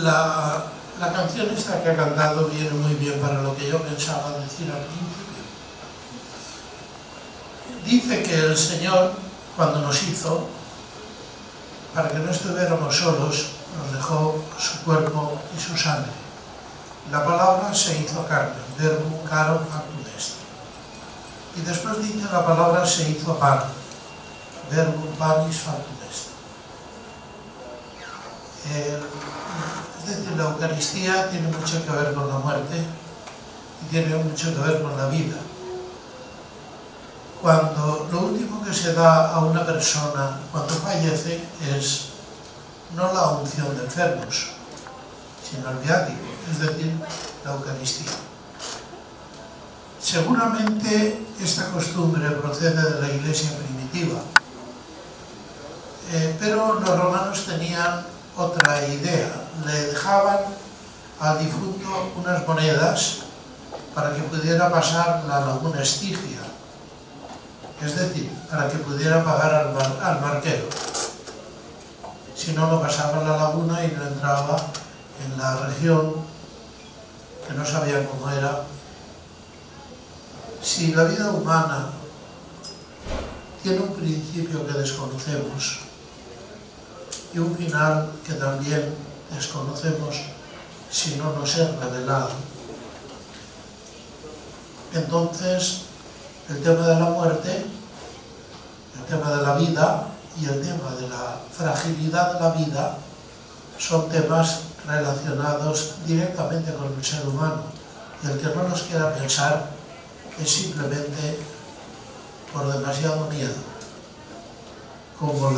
La canción esta que ha cantado viene muy bien para lo que yo pensaba decir al principio. Dice que el Señor, cuando nos hizo, para que no estuviéramos solos, nos dejó su cuerpo y su sangre. La palabra se hizo carne, verbum caro factum est. Y después dice la palabra se hizo pan, verbum panis factum est. Es decir, la Eucaristía tiene mucho que ver con la muerte y tiene mucho que ver con la vida. Cuando lo último que se da a una persona cuando fallece es no la unción de enfermos, sino el viático, es decir, la Eucaristía. Seguramente esta costumbre procede de la Iglesia primitiva, pero los romanos tenían otra idea. Le dejaban al difunto unas monedas para que pudiera pasar la laguna Estigia, es decir, para que pudiera pagar al barquero. Si no, lo pasaba en la laguna y no entraba en la región que no sabían cómo era. Si la vida humana tiene un principio que desconocemos y un final que también desconocemos si no nos es revelado, entonces el tema de la muerte, el tema de la vida y el tema de la fragilidad de la vida son temas relacionados directamente con el ser humano. Y el que no los quiera pensar es simplemente por demasiado miedo, como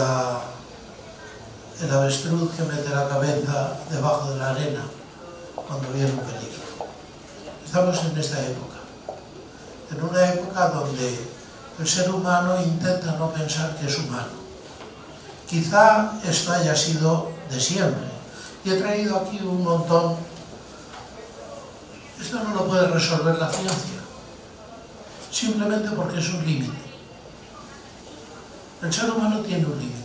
el avestruz que mete la cabeza debajo de la arena cuando viene un peligro. Estamos en esta época, en una época donde el ser humano intenta no pensar que es humano. Quizá esto haya sido de siempre, y he traído aquí un montón. Esto no lo puede resolver la ciencia, simplemente porque es un límite. El ser humano tiene un límite.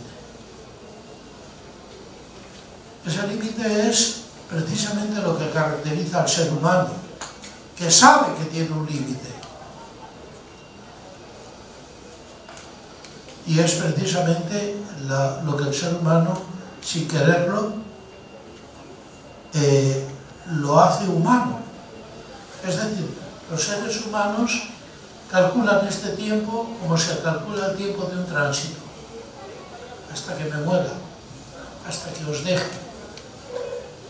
Ese límite es precisamente lo que caracteriza al ser humano, que sabe que tiene un límite. Y es precisamente lo que el ser humano, sin quererlo, lo hace humano. Es decir, los seres humanos calculan este tiempo como se calcula el tiempo de un tránsito. Hasta que me muera, hasta que os deje.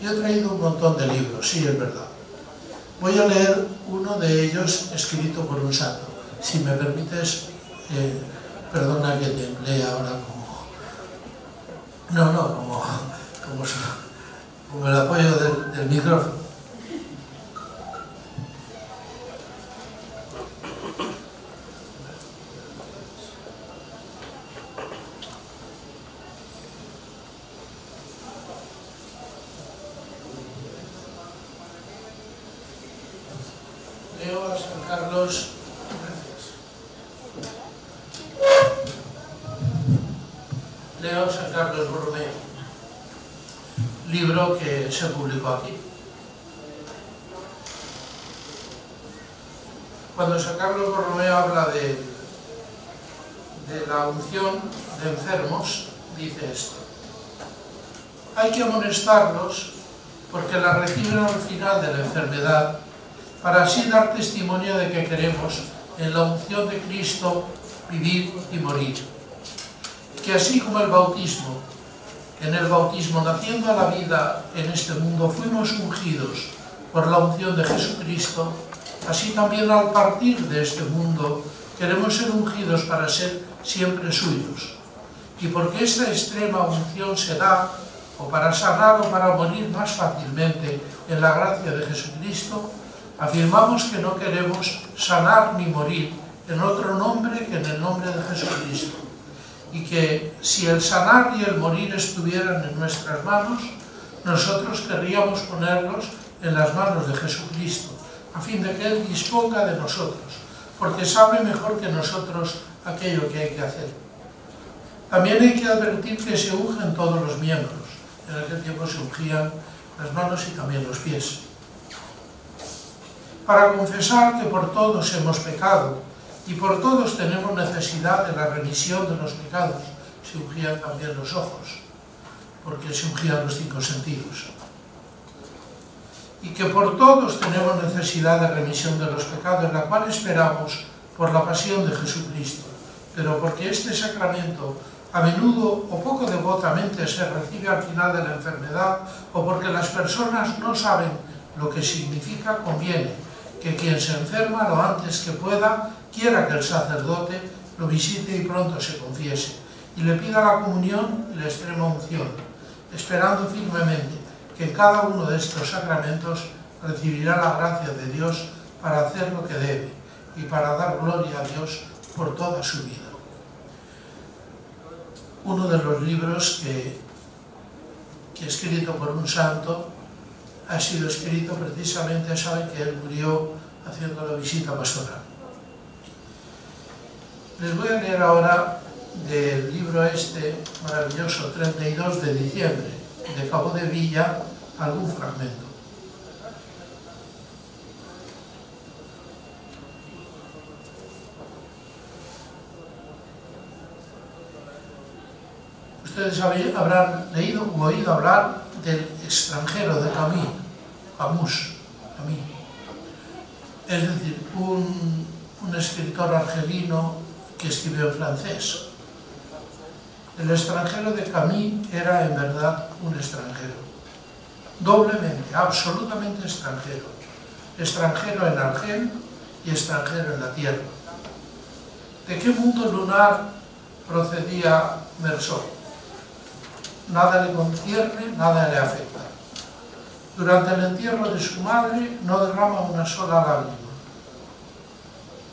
Yo he traído un montón de libros, sí, es verdad. Voy a leer uno de ellos escrito por un santo. Si me permites, perdona que te emplee ahora como el apoyo del micrófono. Leo a San Carlos. Leo a San Carlos Borromeo, libro que se publicó aquí. Cuando San Carlos Borromeo habla de la unción de enfermos, dice esto: hay que amonestarlos porque la reciben al final de la enfermedad, para así dar testimonio de que queremos en la unción de Cristo vivir y morir. Que así como el bautismo, en el bautismo naciendo a la vida en este mundo fuimos ungidos por la unción de Jesucristo, así también al partir de este mundo queremos ser ungidos para ser siempre suyos. Y porque esta extrema unción se da o para sanar o para morir más fácilmente en la gracia de Jesucristo, afirmamos que no queremos sanar ni morir en otro nombre que en el nombre de Jesucristo. Y que si el sanar y el morir estuvieran en nuestras manos, nosotros querríamos ponerlos en las manos de Jesucristo, a fin de que Él disponga de nosotros, porque sabe mejor que nosotros aquello que hay que hacer. También hay que advertir que se ungen todos los miembros. En aquel tiempo se ungían las manos y también los pies. Para confesar que por todos hemos pecado y por todos tenemos necesidad de la remisión de los pecados, se ungían también los ojos, porque se ungían los 5 sentidos. Y que por todos tenemos necesidad de remisión de los pecados, la cual esperamos por la pasión de Jesucristo, pero porque este sacramento a menudo o poco devotamente se recibe al final de la enfermedad, o porque las personas no saben lo que significa, conviene que quien se enferma lo antes que pueda quiera que el sacerdote lo visite y pronto se confiese, y le pida la comunión y la extrema unción, esperando firmemente que en cada uno de estos sacramentos recibirá la gracia de Dios para hacer lo que debe y para dar gloria a Dios por toda su vida. Uno de los libros que he escrito por un santo ha sido escrito precisamente, saben que él murió haciendo la visita pastoral. Les voy a leer ahora del libro este maravilloso, 32 de diciembre, de Cabo de Villa, algún fragmento. Ustedes habrán leído o oído hablar del extranjero de Camus. Es decir, un escritor argelino que escribió en francés. El extranjero de Camus era en verdad un extranjero, doblemente, absolutamente extranjero. Extranjero en Argel y extranjero en la tierra. ¿De qué mundo lunar procedía Meursault? Nada le concierne, nada le afecta. Durante el entierro de su madre no derrama una sola lágrima.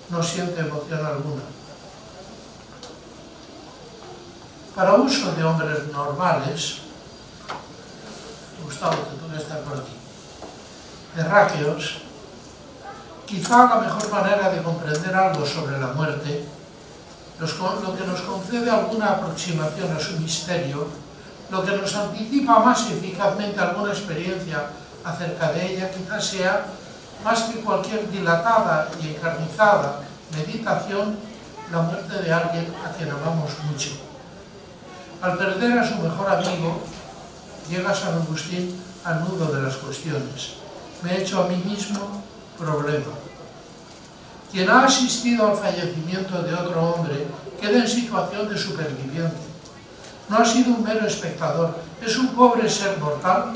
No siente emoción alguna. Para uso de hombres normales, Gustavo, que tú que estás por aquí, terráqueos, quizá la mejor manera de comprender algo sobre la muerte, lo que nos concede alguna aproximación a su misterio, lo que nos anticipa más eficazmente alguna experiencia acerca de ella, quizás sea, más que cualquier dilatada y encarnizada meditación, la muerte de alguien a quien amamos mucho. Al perder a su mejor amigo, llega San Agustín al nudo de las cuestiones. Me he hecho a mí mismo problema. Quien ha asistido al fallecimiento de otro hombre queda en situación de superviviente. No ha sido un mero espectador, es un pobre ser mortal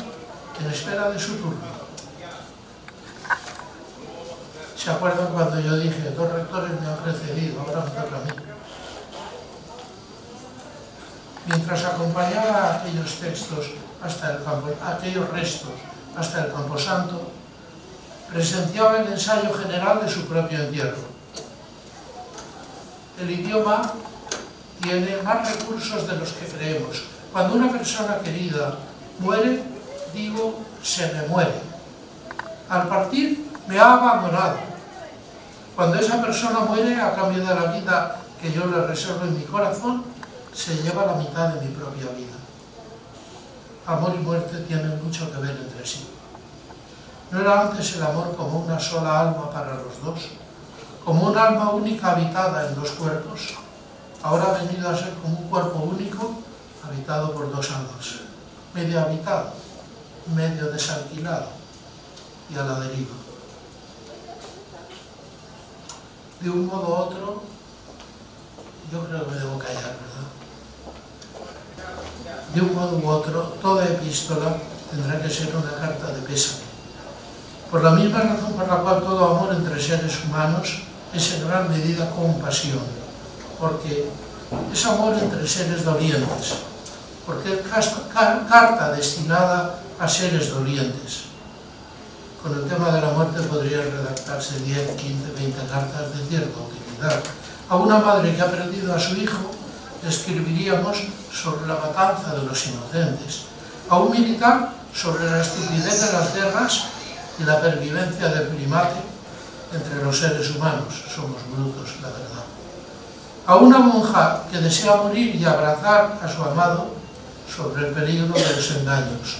en espera de su turno. ¿Se acuerdan cuando yo dije, 2 rectores me han precedido, ahora me toca a mí? Mientras acompañaba aquellos textos aquellos restos hasta el Camposanto, presenciaba el ensayo general de su propio entierro. El idioma tiene más recursos de los que creemos. Cuando una persona querida muere, digo, se me muere. Al partir, me ha abandonado. Cuando esa persona muere, a cambio de la vida que yo le reservo en mi corazón, se lleva la mitad de mi propia vida. Amor y muerte tienen mucho que ver entre sí. ¿No era antes el amor como una sola alma para los dos? Como un alma única habitada en 2 cuerpos? Ahora ha venido a ser como un cuerpo único habitado por 2 almas. Medio habitado, medio desalquilado y a la deriva. De un modo u otro, yo creo que me debo callar, ¿verdad? De un modo u otro, toda epístola tendrá que ser una carta de pésame. Por la misma razón por la cual todo amor entre seres humanos es en gran medida compasión. Porque es amor entre seres dolientes, porque es carta destinada a seres dolientes. Con el tema de la muerte podrían redactarse 10, 15, 20 cartas de cierta utilidad. A una madre que ha perdido a su hijo, le escribiríamos sobre la matanza de los inocentes. A un militar, sobre la estupidez de las guerras y la pervivencia del primate entre los seres humanos. Somos brutos, la verdad. A una monja que desea morir y abrazar a su amado sobre el peligro de los engaños.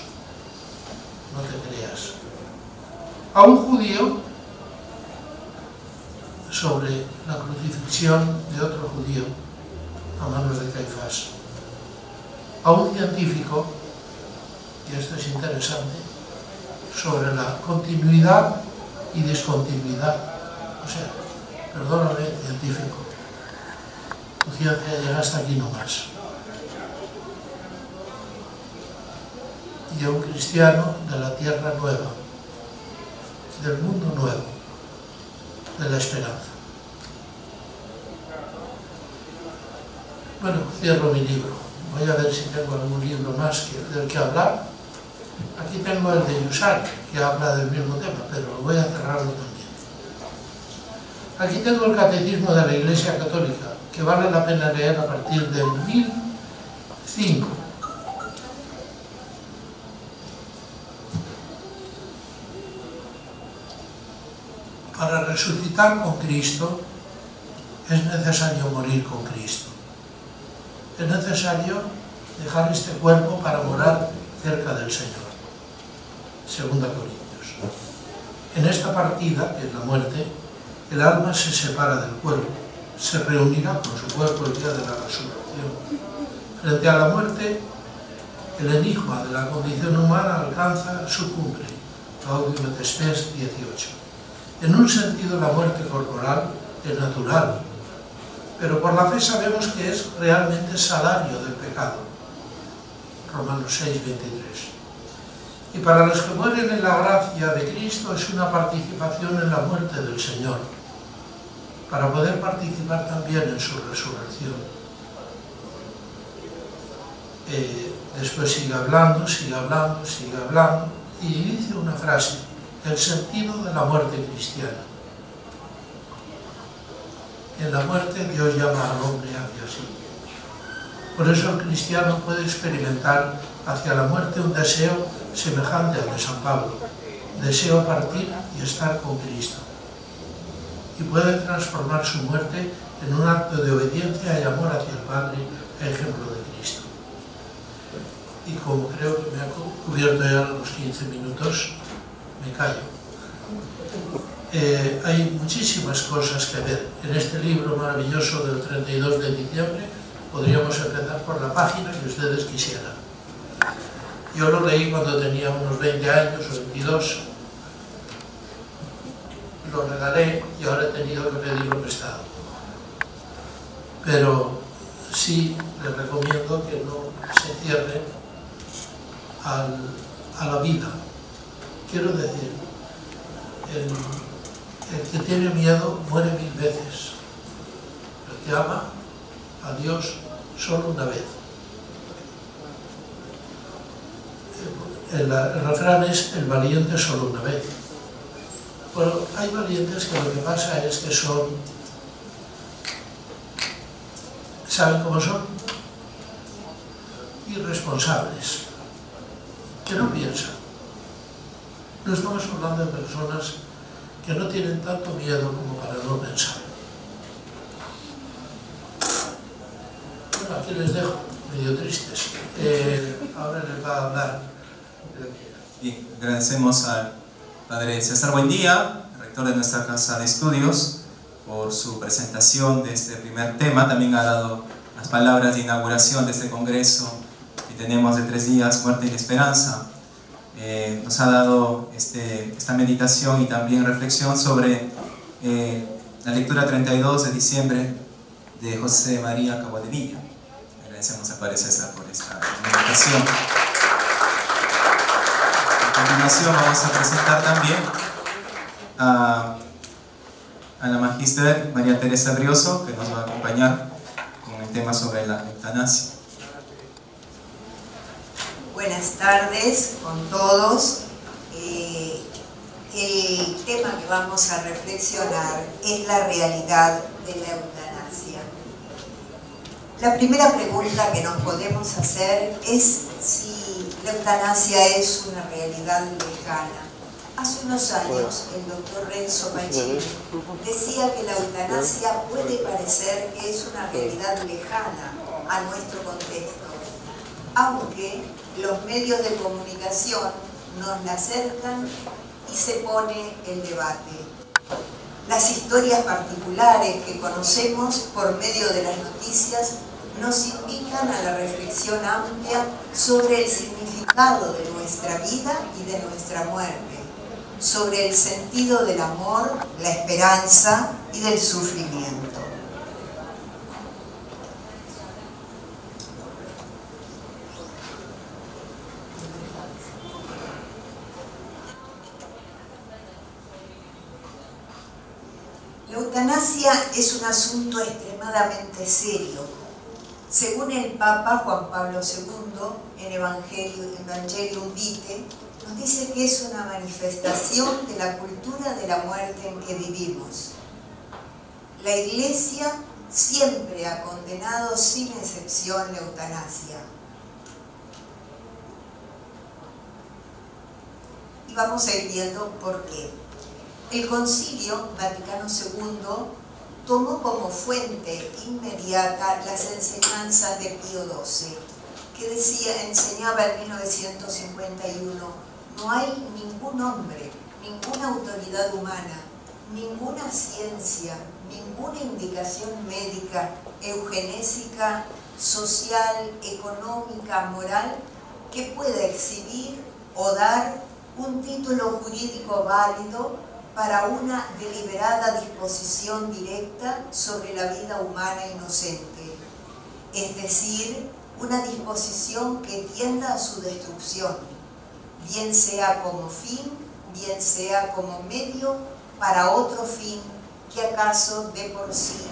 no te creas. A un judío, sobre la crucifixión de otro judío a manos de Caifás. A un científico, y esto es interesante, sobre la continuidad y discontinuidad. O sea, perdóname, científico, tu ciencia llega hasta aquí nomás. Y a un cristiano de la tierra nueva, del mundo nuevo, de la esperanza. Bueno, cierro mi libro. Voy a ver si tengo algún libro más del que hablar. Aquí tengo el de Yusar, que habla del mismo tema, pero voy a cerrarlo también. Aquí tengo el Catecismo de la Iglesia Católica, que vale la pena leer a partir del 1005. Para resucitar con Cristo es necesario morir con Cristo. Es necesario dejar este cuerpo para morar cerca del Señor. 2 Corintios. En esta partida, que es la muerte, el alma se separa del cuerpo, se reunirá con su cuerpo el día de la resurrección. Frente a la muerte, el enigma de la condición humana alcanza su cumbre. Gaudium et Spes 18. En un sentido, la muerte corporal es natural, pero por la fe sabemos que es realmente salario del pecado. Romanos 6, 23. Y para los que mueren en la gracia de Cristo es una participación en la muerte del Señor, para poder participar también en su resurrección. Después sigue hablando, y dice una frase: el sentido de la muerte cristiana. En la muerte Dios llama al hombre hacia sí. Por eso el cristiano puede experimentar hacia la muerte un deseo semejante al de San Pablo. Deseo partir y estar con Cristo. Y puede transformar su muerte en un acto de obediencia y amor hacia el Padre, a ejemplo de Cristo. Y como creo que me ha cubierto ya los 15 minutos, me callo. Hay muchísimas cosas que ver. En este libro maravilloso del 32 de diciembre podríamos empezar por la página que ustedes quisieran. Yo lo leí cuando tenía unos 20 años o 22. Lo regalé y ahora he tenido que pedirlo prestado. Pero sí les recomiendo que no se cierren a la vida. Quiero decir, el que tiene miedo muere 1000 veces. El que ama a Dios solo una vez. El refrán es: el valiente solo una vez. Pero hay valientes que lo que pasa es que ¿saben cómo son? Irresponsables, que no piensan. No estamos hablando de personas que no tienen tanto miedo como para no pensar. Bueno, aquí les dejo, medio tristes. Ahora les va a hablar. Bien, agradecemos al Padre César Buendía, rector de nuestra casa de estudios, por su presentación de este primer tema. También ha dado las palabras de inauguración de este congreso que tenemos de 3 días, Muerte y Esperanza. Nos ha dado esta meditación y también reflexión sobre la lectura 32 de diciembre de José María Caboadevilla. Agradecemos a Padre César por esta meditación. A continuación vamos a presentar también a la magíster María Teresa Brioso, que nos va a acompañar con el tema sobre la eutanasia. Buenas tardes con todos. El tema que vamos a reflexionar es la realidad de la eutanasia. La primera pregunta que nos podemos hacer es si la eutanasia es una realidad lejana. Hace unos años el doctor Renzo Mancini decía que la eutanasia puede parecer que es una realidad lejana a nuestro contexto, aunque los medios de comunicación nos la acercan y se pone el debate. Las historias particulares que conocemos por medio de las noticias nos invitan a la reflexión amplia sobre el significado de nuestra vida y de nuestra muerte, sobre el sentido del amor, la esperanza y del sufrimiento. La eutanasia es un asunto extremadamente serio. Según el Papa Juan Pablo II, en Evangelium Vitae, nos dice que es una manifestación de la cultura de la muerte en que vivimos. La Iglesia siempre ha condenado sin excepción la eutanasia. Y vamos a ir viendo por qué. El Concilio Vaticano II tomó como fuente inmediata las enseñanzas de Pío XII, que enseñaba en 1951, no hay ningún hombre, ninguna autoridad humana, ninguna ciencia, ninguna indicación médica, eugenésica, social, económica, moral, que pueda exhibir o dar un título jurídico válido para una deliberada disposición directa sobre la vida humana inocente, es decir, una disposición que tienda a su destrucción, bien sea como fin, bien sea como medio para otro fin que acaso de por sí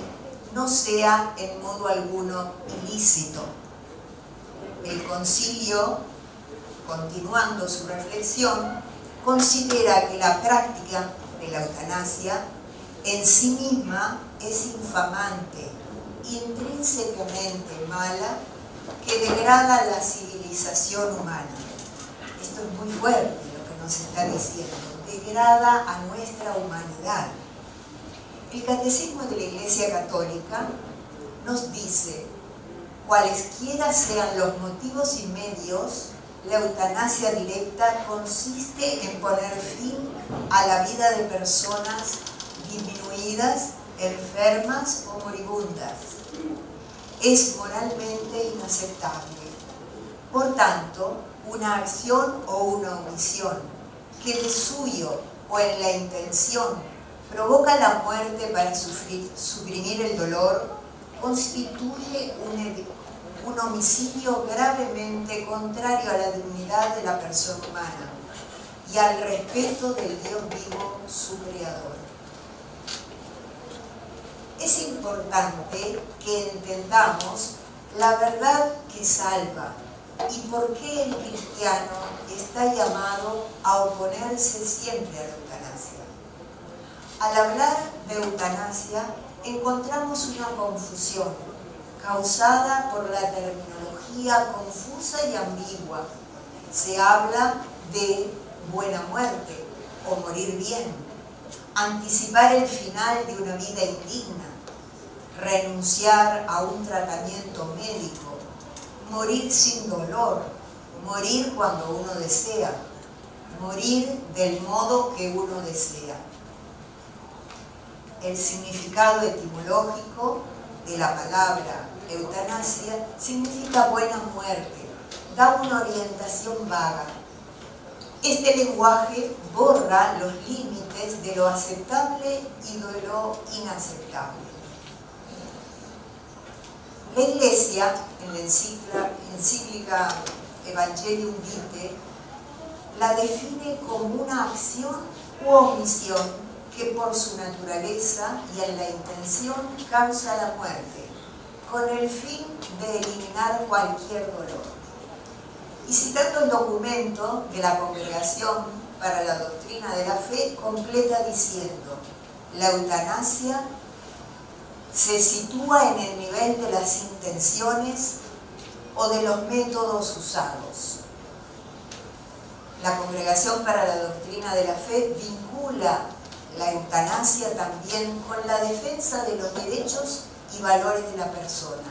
no sea en modo alguno ilícito. El Concilio, continuando su reflexión, considera que la práctica de la eutanasia en sí misma es infamante, intrínsecamente mala, que degrada la civilización humana. Esto es muy fuerte lo que nos está diciendo, degrada a nuestra humanidad. El Catecismo de la Iglesia Católica nos dice, cualesquiera sean los motivos y medios, la eutanasia directa consiste en poner fin a la vida de personas disminuidas, enfermas o moribundas. Es moralmente inaceptable. Por tanto, una acción o una omisión que de suyo o en la intención provoca la muerte para suprimir el dolor, constituye un homicidio gravemente contrario a la dignidad de la persona humana y al respeto del Dios vivo, su Creador. Es importante que entendamos la verdad que salva y por qué el cristiano está llamado a oponerse siempre a la eutanasia. Al hablar de eutanasia encontramos una confusión causada por la terminología confusa y ambigua. Se habla de buena muerte o morir bien, anticipar el final de una vida indigna, renunciar a un tratamiento médico, morir sin dolor, morir cuando uno desea, morir del modo que uno desea. El significado etimológico de la palabra eutanasia significa buena muerte, da una orientación vaga. Este lenguaje borra los límites de lo aceptable y de lo inaceptable. La Iglesia, en la encíclica Evangelium Vitae, la define como una acción u omisión que por su naturaleza y en la intención causa la muerte, con el fin de eliminar cualquier dolor. Y citando el documento de la Congregación para la Doctrina de la Fe, completa diciendo: la eutanasia se sitúa en el nivel de las intenciones o de los métodos usados. La Congregación para la Doctrina de la Fe vincula la eutanasia también con la defensa de los derechos y valores de la persona.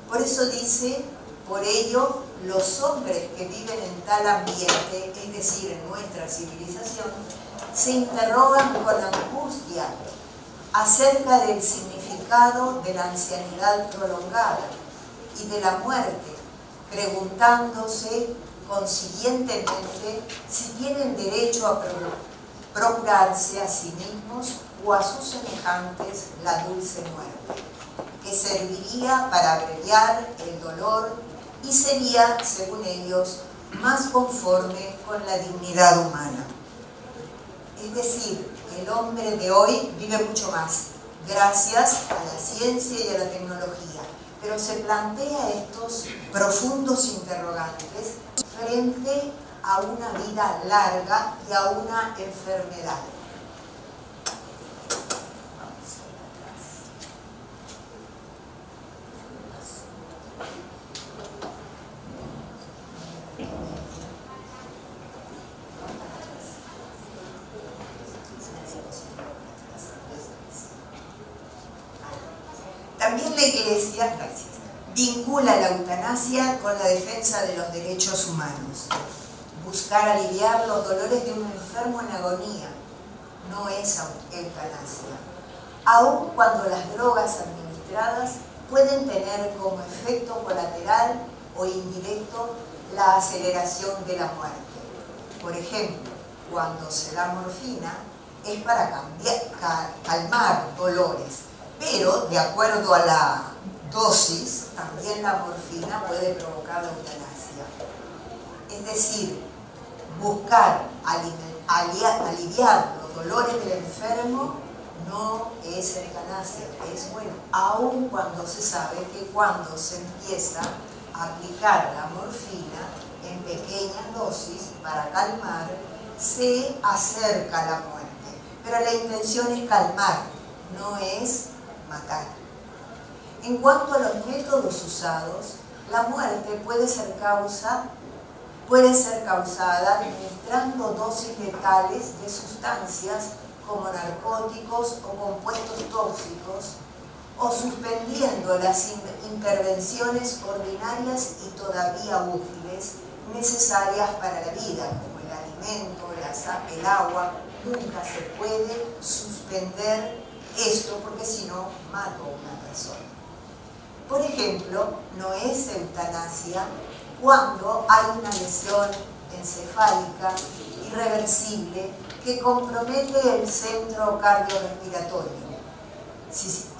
Por eso dice, por ello, los hombres que viven en tal ambiente, es decir, en nuestra civilización, se interrogan con angustia acerca del significado de la ancianidad prolongada y de la muerte, preguntándose consiguientemente si tienen derecho a procurarse a sí mismos o a sus semejantes la dulce muerte, que serviría para abreviar el dolor y sería, según ellos, más conforme con la dignidad humana. Es decir, el hombre de hoy vive mucho más, gracias a la ciencia y a la tecnología, pero se plantea estos profundos interrogantes frente a una vida larga y a una enfermedad. También la Iglesia vincula la eutanasia con la defensa de los derechos humanos. Buscar aliviar los dolores de un enfermo en agonía no es eutanasia, aun cuando las drogas administradas pueden tener como efecto colateral o indirecto la aceleración de la muerte. Por ejemplo, cuando se da morfina es para calmar dolores, pero de acuerdo a la dosis, también la morfina puede provocar la eutanasia. Es decir, buscar aliviar los dolores del enfermo no es eutanasia, es bueno, aun cuando se sabe que cuando se empieza a aplicar la morfina en pequeñas dosis para calmar, se acerca la muerte. Pero la intención es calmar, no es matar. En cuanto a los métodos usados, la muerte puede ser causada administrando dosis letales de sustancias como narcóticos o compuestos tóxicos, o suspendiendo las intervenciones ordinarias y todavía útiles necesarias para la vida, como el alimento, el agua. Nunca se puede suspender esto porque si no, mato a una persona. Por ejemplo, no es eutanasia cuando hay una lesión encefálica irreversible que compromete el centro cardiorrespiratorio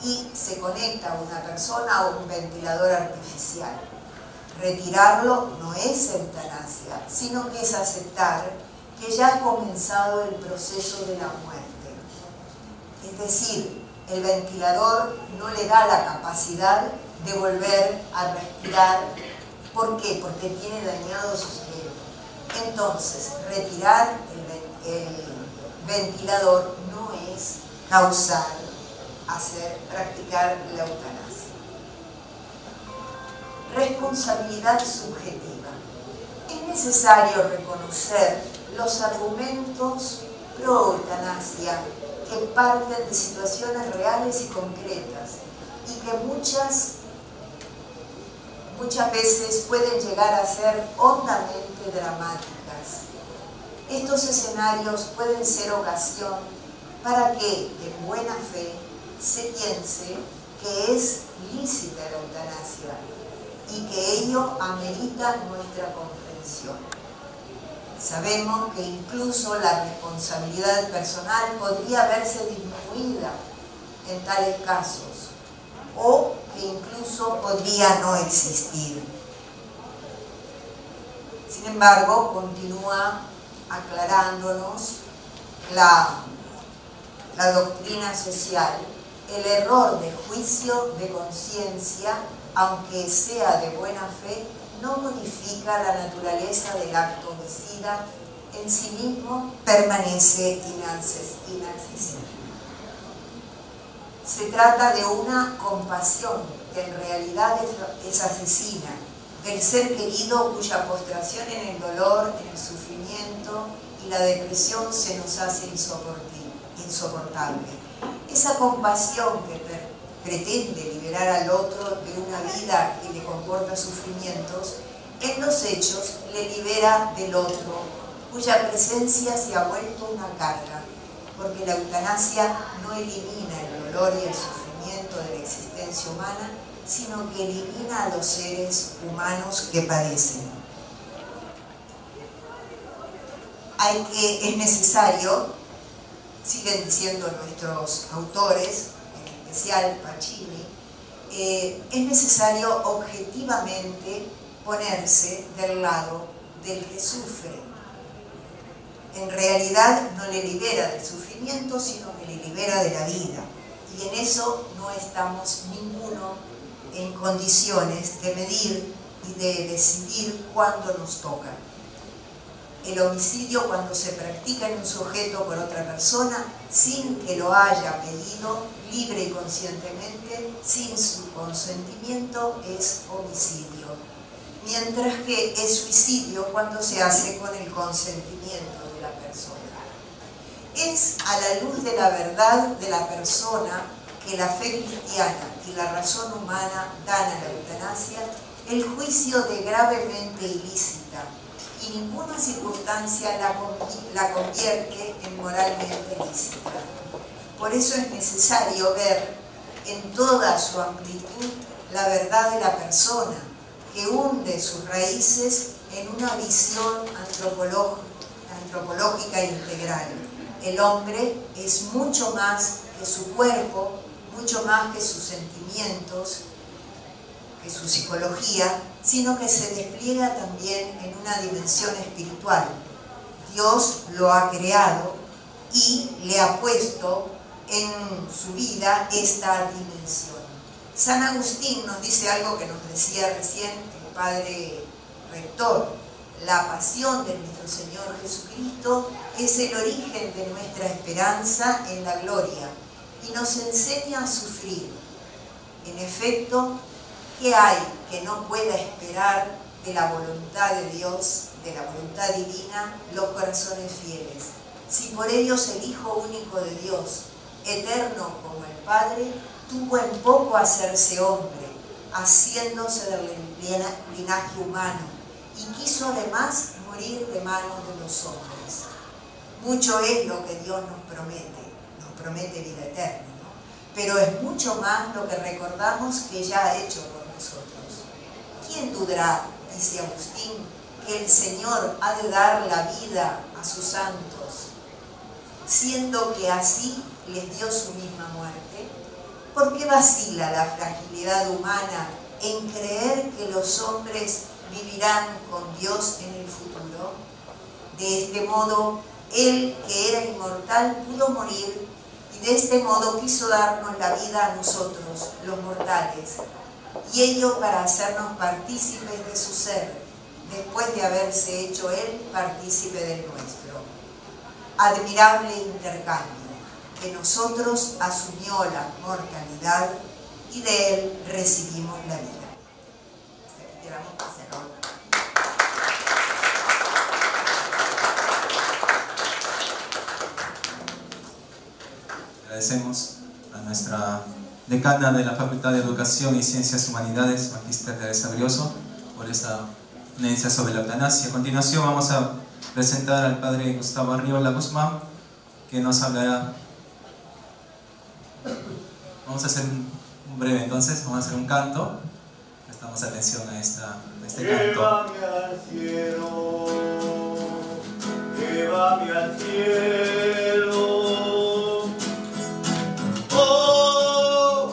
y se conecta a una persona a un ventilador artificial. Retirarlo no es eutanasia, sino que es aceptar que ya ha comenzado el proceso de la muerte. Es decir, el ventilador no le da la capacidad de volver a respirar. ¿Por qué? Porque tiene dañado su cerebro. Entonces, retirar el ventilador no es practicar la eutanasia. Responsabilidad subjetiva. Es necesario reconocer los argumentos pro eutanasia que parten de situaciones reales y concretas y que muchas veces pueden llegar a ser hondamente dramáticas. Estos escenarios pueden ser ocasión para que, de buena fe, se piense que es lícita la eutanasia y que ello amerita nuestra comprensión. Sabemos que incluso la responsabilidad personal podría verse disminuida en tales casos, o que incluso podría no existir. Sin embargo, continúa aclarándonos la doctrina social, el error de juicio de conciencia, aunque sea de buena fe, no modifica la naturaleza del acto homicida, en sí mismo permanece inaccesible. Se trata de una compasión que en realidad es asesina, del ser querido cuya postración en el dolor, en el sufrimiento y la depresión se nos hace insoportable. Esa compasión que pretende liberar al otro de una vida que le comporta sufrimientos en los hechos le libera del otro, cuya presencia se ha vuelto una carga, porque la eutanasia no elimina el dolor y el sufrimiento de la existencia humana, sino que elimina a los seres humanos que padecen. Es necesario, siguen diciendo nuestros autores, en especial Pacini, es necesario objetivamente ponerse del lado del que sufre. En realidad no le libera del sufrimiento, sino que le libera de la vida. Y en eso no estamos ninguno en condiciones de medir y de decidir cuándo nos toca. El homicidio, cuando se practica en un sujeto por otra persona, sin que lo haya pedido, libre y conscientemente, sin su consentimiento, es homicidio. Mientras que es suicidio cuando se hace con el consentimiento de la persona. Es a la luz de la verdad de la persona que la fe cristiana y la razón humana dan a la eutanasia el juicio de gravemente ilícita, y ninguna circunstancia la convierte en moralmente lícita. Por eso es necesario ver en toda su amplitud la verdad de la persona, que hunde sus raíces en una visión antropológica integral. El hombre es mucho más que su cuerpo, mucho más que sus sentimientos, que su psicología, sino que se despliega también en una dimensión espiritual. Dios lo ha creado y le ha puesto en su vida esta dimensión. San Agustín nos dice algo que nos decía recién el padre rector: la pasión de nuestro Señor Jesucristo es el origen de nuestra esperanza en la gloria y nos enseña a sufrir. En efecto, ¿qué hay que no pueda esperar de la voluntad de Dios, de la voluntad divina, los corazones fieles? Si por ellos el Hijo único de Dios, eterno como el Padre, tuvo en poco hacerse hombre, haciéndose del linaje humano, y quiso además morir de manos de los hombres. Mucho es lo que Dios nos promete vida eterna, ¿no? Pero es mucho más lo que recordamos que ya ha hecho por nosotros. ¿Quién dudará, dice Agustín, que el Señor ha de dar la vida a sus santos, siendo que así les dio su misma muerte? ¿Por qué vacila la fragilidad humana en creer que los hombres vivirán con Dios en el futuro? De este modo, Él, que era inmortal, pudo morir, y de este modo quiso darnos la vida a nosotros, los mortales, y ello para hacernos partícipes de su ser, después de haberse hecho Él partícipe del nuestro. Admirable intercambio. De nosotros asumió la mortalidad y de Él recibimos la vida. Agradecemos a nuestra decana de la Facultad de Educación y Ciencias Humanidades, Magistra Teresa Brioso, por esta ponencia sobre la eutanasia. A continuación vamos a presentar al padre Gustavo Arriola Guzmán, que nos hablará. Vamos a hacer un breve entonces, vamos a hacer un canto. Prestamos atención a este canto. Llévame al cielo, llévame al cielo. Oh,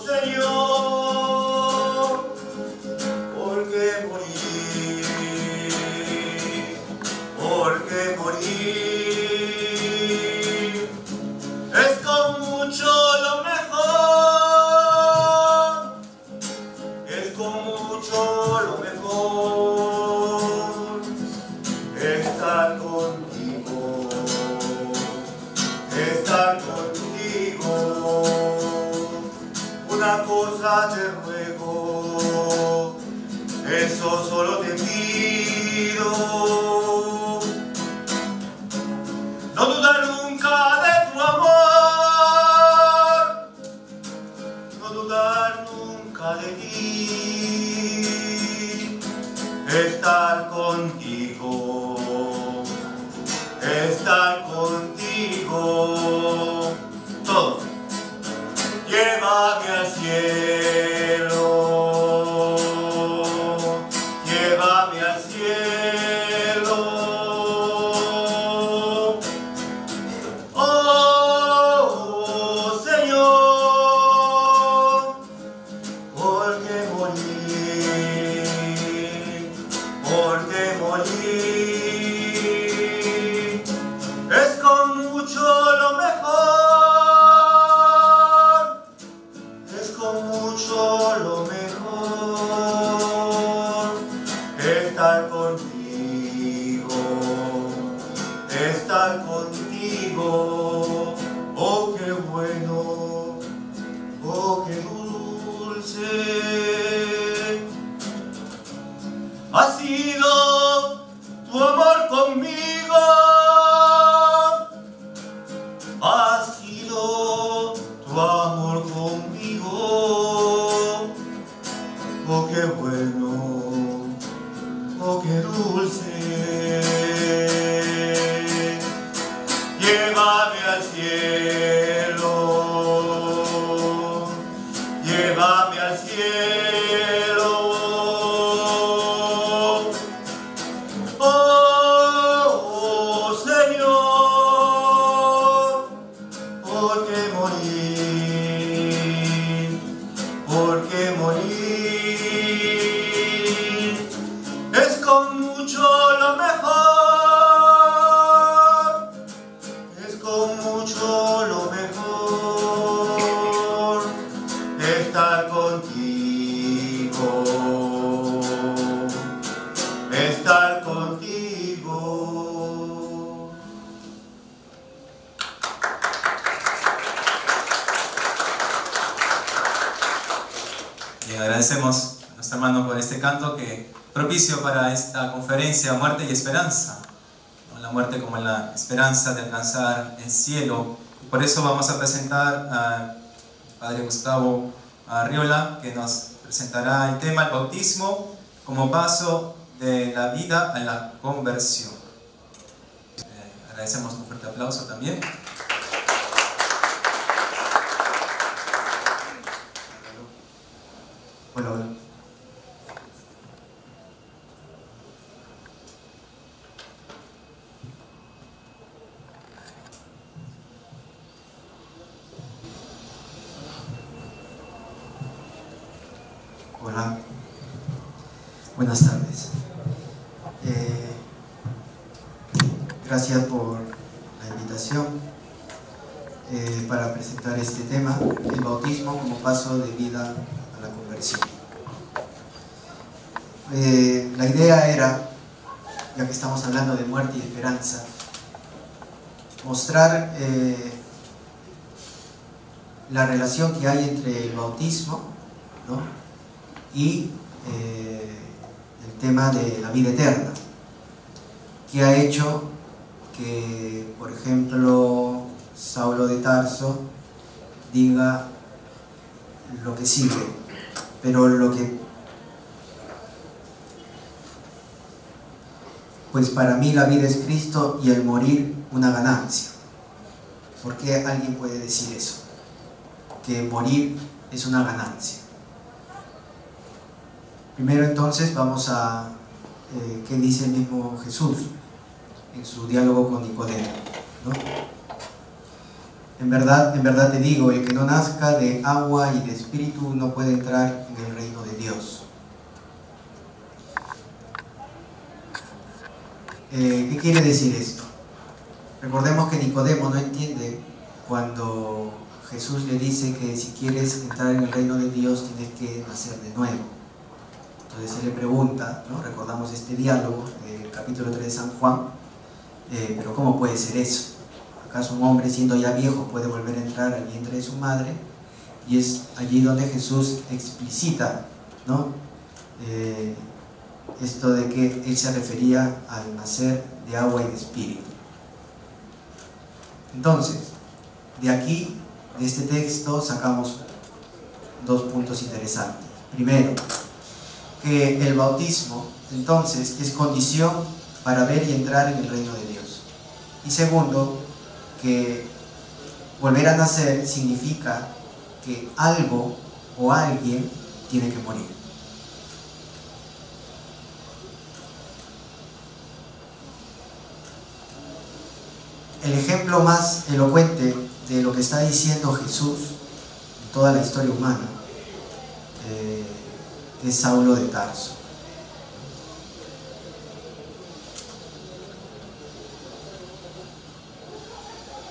Señor, porque morir es con mucho lo mejor, es con mucho lo mejor, estar contigo, estar contigo. Una cosa te ruego, eso solo te pido: no dudar nunca de tu amor, no dudar nunca de ti. canto que propicio para esta conferencia, Muerte y Esperanza. La muerte como la esperanza de alcanzar el cielo. Por eso vamos a presentar al Padre Gustavo Arriola, que nos presentará el tema, el bautismo como paso de la vida a la conversión. Agradecemos un fuerte aplauso también. Hola, hola. Hola. Buenas tardes. Gracias por la invitación para presentar este tema, el bautismo como paso de vida a la conversión. La idea era, ya que estamos hablando de muerte y esperanza, mostrar la relación que hay entre el bautismo, ¿no?, y el tema de la vida eterna, que ha hecho que, por ejemplo, Saulo de Tarso diga lo que sigue, pero pues para mí la vida es Cristo y el morir una ganancia. ¿Por qué alguien puede decir eso? Que morir es una ganancia. Primero entonces vamos a qué dice el mismo Jesús en su diálogo con Nicodemo, ¿no? En verdad te digo, el que no nazca de agua y de espíritu no puede entrar en el reino de Dios. ¿Qué quiere decir esto? Recordemos que Nicodemo no entiende cuando Jesús le dice que si quieres entrar en el reino de Dios tienes que nacer de nuevo. Entonces él le pregunta, ¿no? Recordamos este diálogo del capítulo 3 de San Juan, pero ¿cómo puede ser eso? ¿Acaso un hombre siendo ya viejo puede volver a entrar al vientre de su madre? Y es allí donde Jesús explicita, ¿no?, esto de que él se refería al nacer de agua y de espíritu. Entonces, de aquí, de este texto, sacamos dos puntos interesantes. Primero, que el bautismo, entonces, es condición para ver y entrar en el reino de Dios. Y segundo, que volver a nacer significa que algo o alguien tiene que morir. El ejemplo más elocuente de lo que está diciendo Jesús en toda la historia humana es Saulo de Tarso.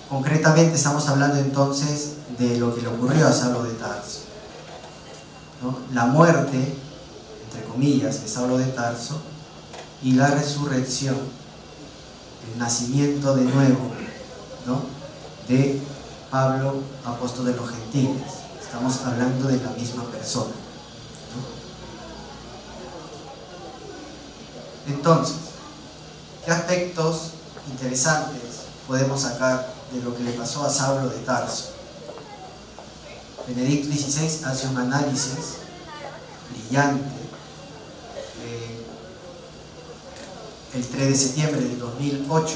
Concretamente estamos hablando entonces de lo que le ocurrió a Saulo de Tarso, ¿no? La muerte, entre comillas, de Saulo de Tarso y la resurrección, el nacimiento de nuevo, ¿no?, de Pablo, apóstol de los gentiles. Estamos hablando de la misma persona, ¿no? Entonces, ¿qué aspectos interesantes podemos sacar de lo que le pasó a Saulo de Tarso? Benedicto XVI hace un análisis brillante el 3 de septiembre del 2008.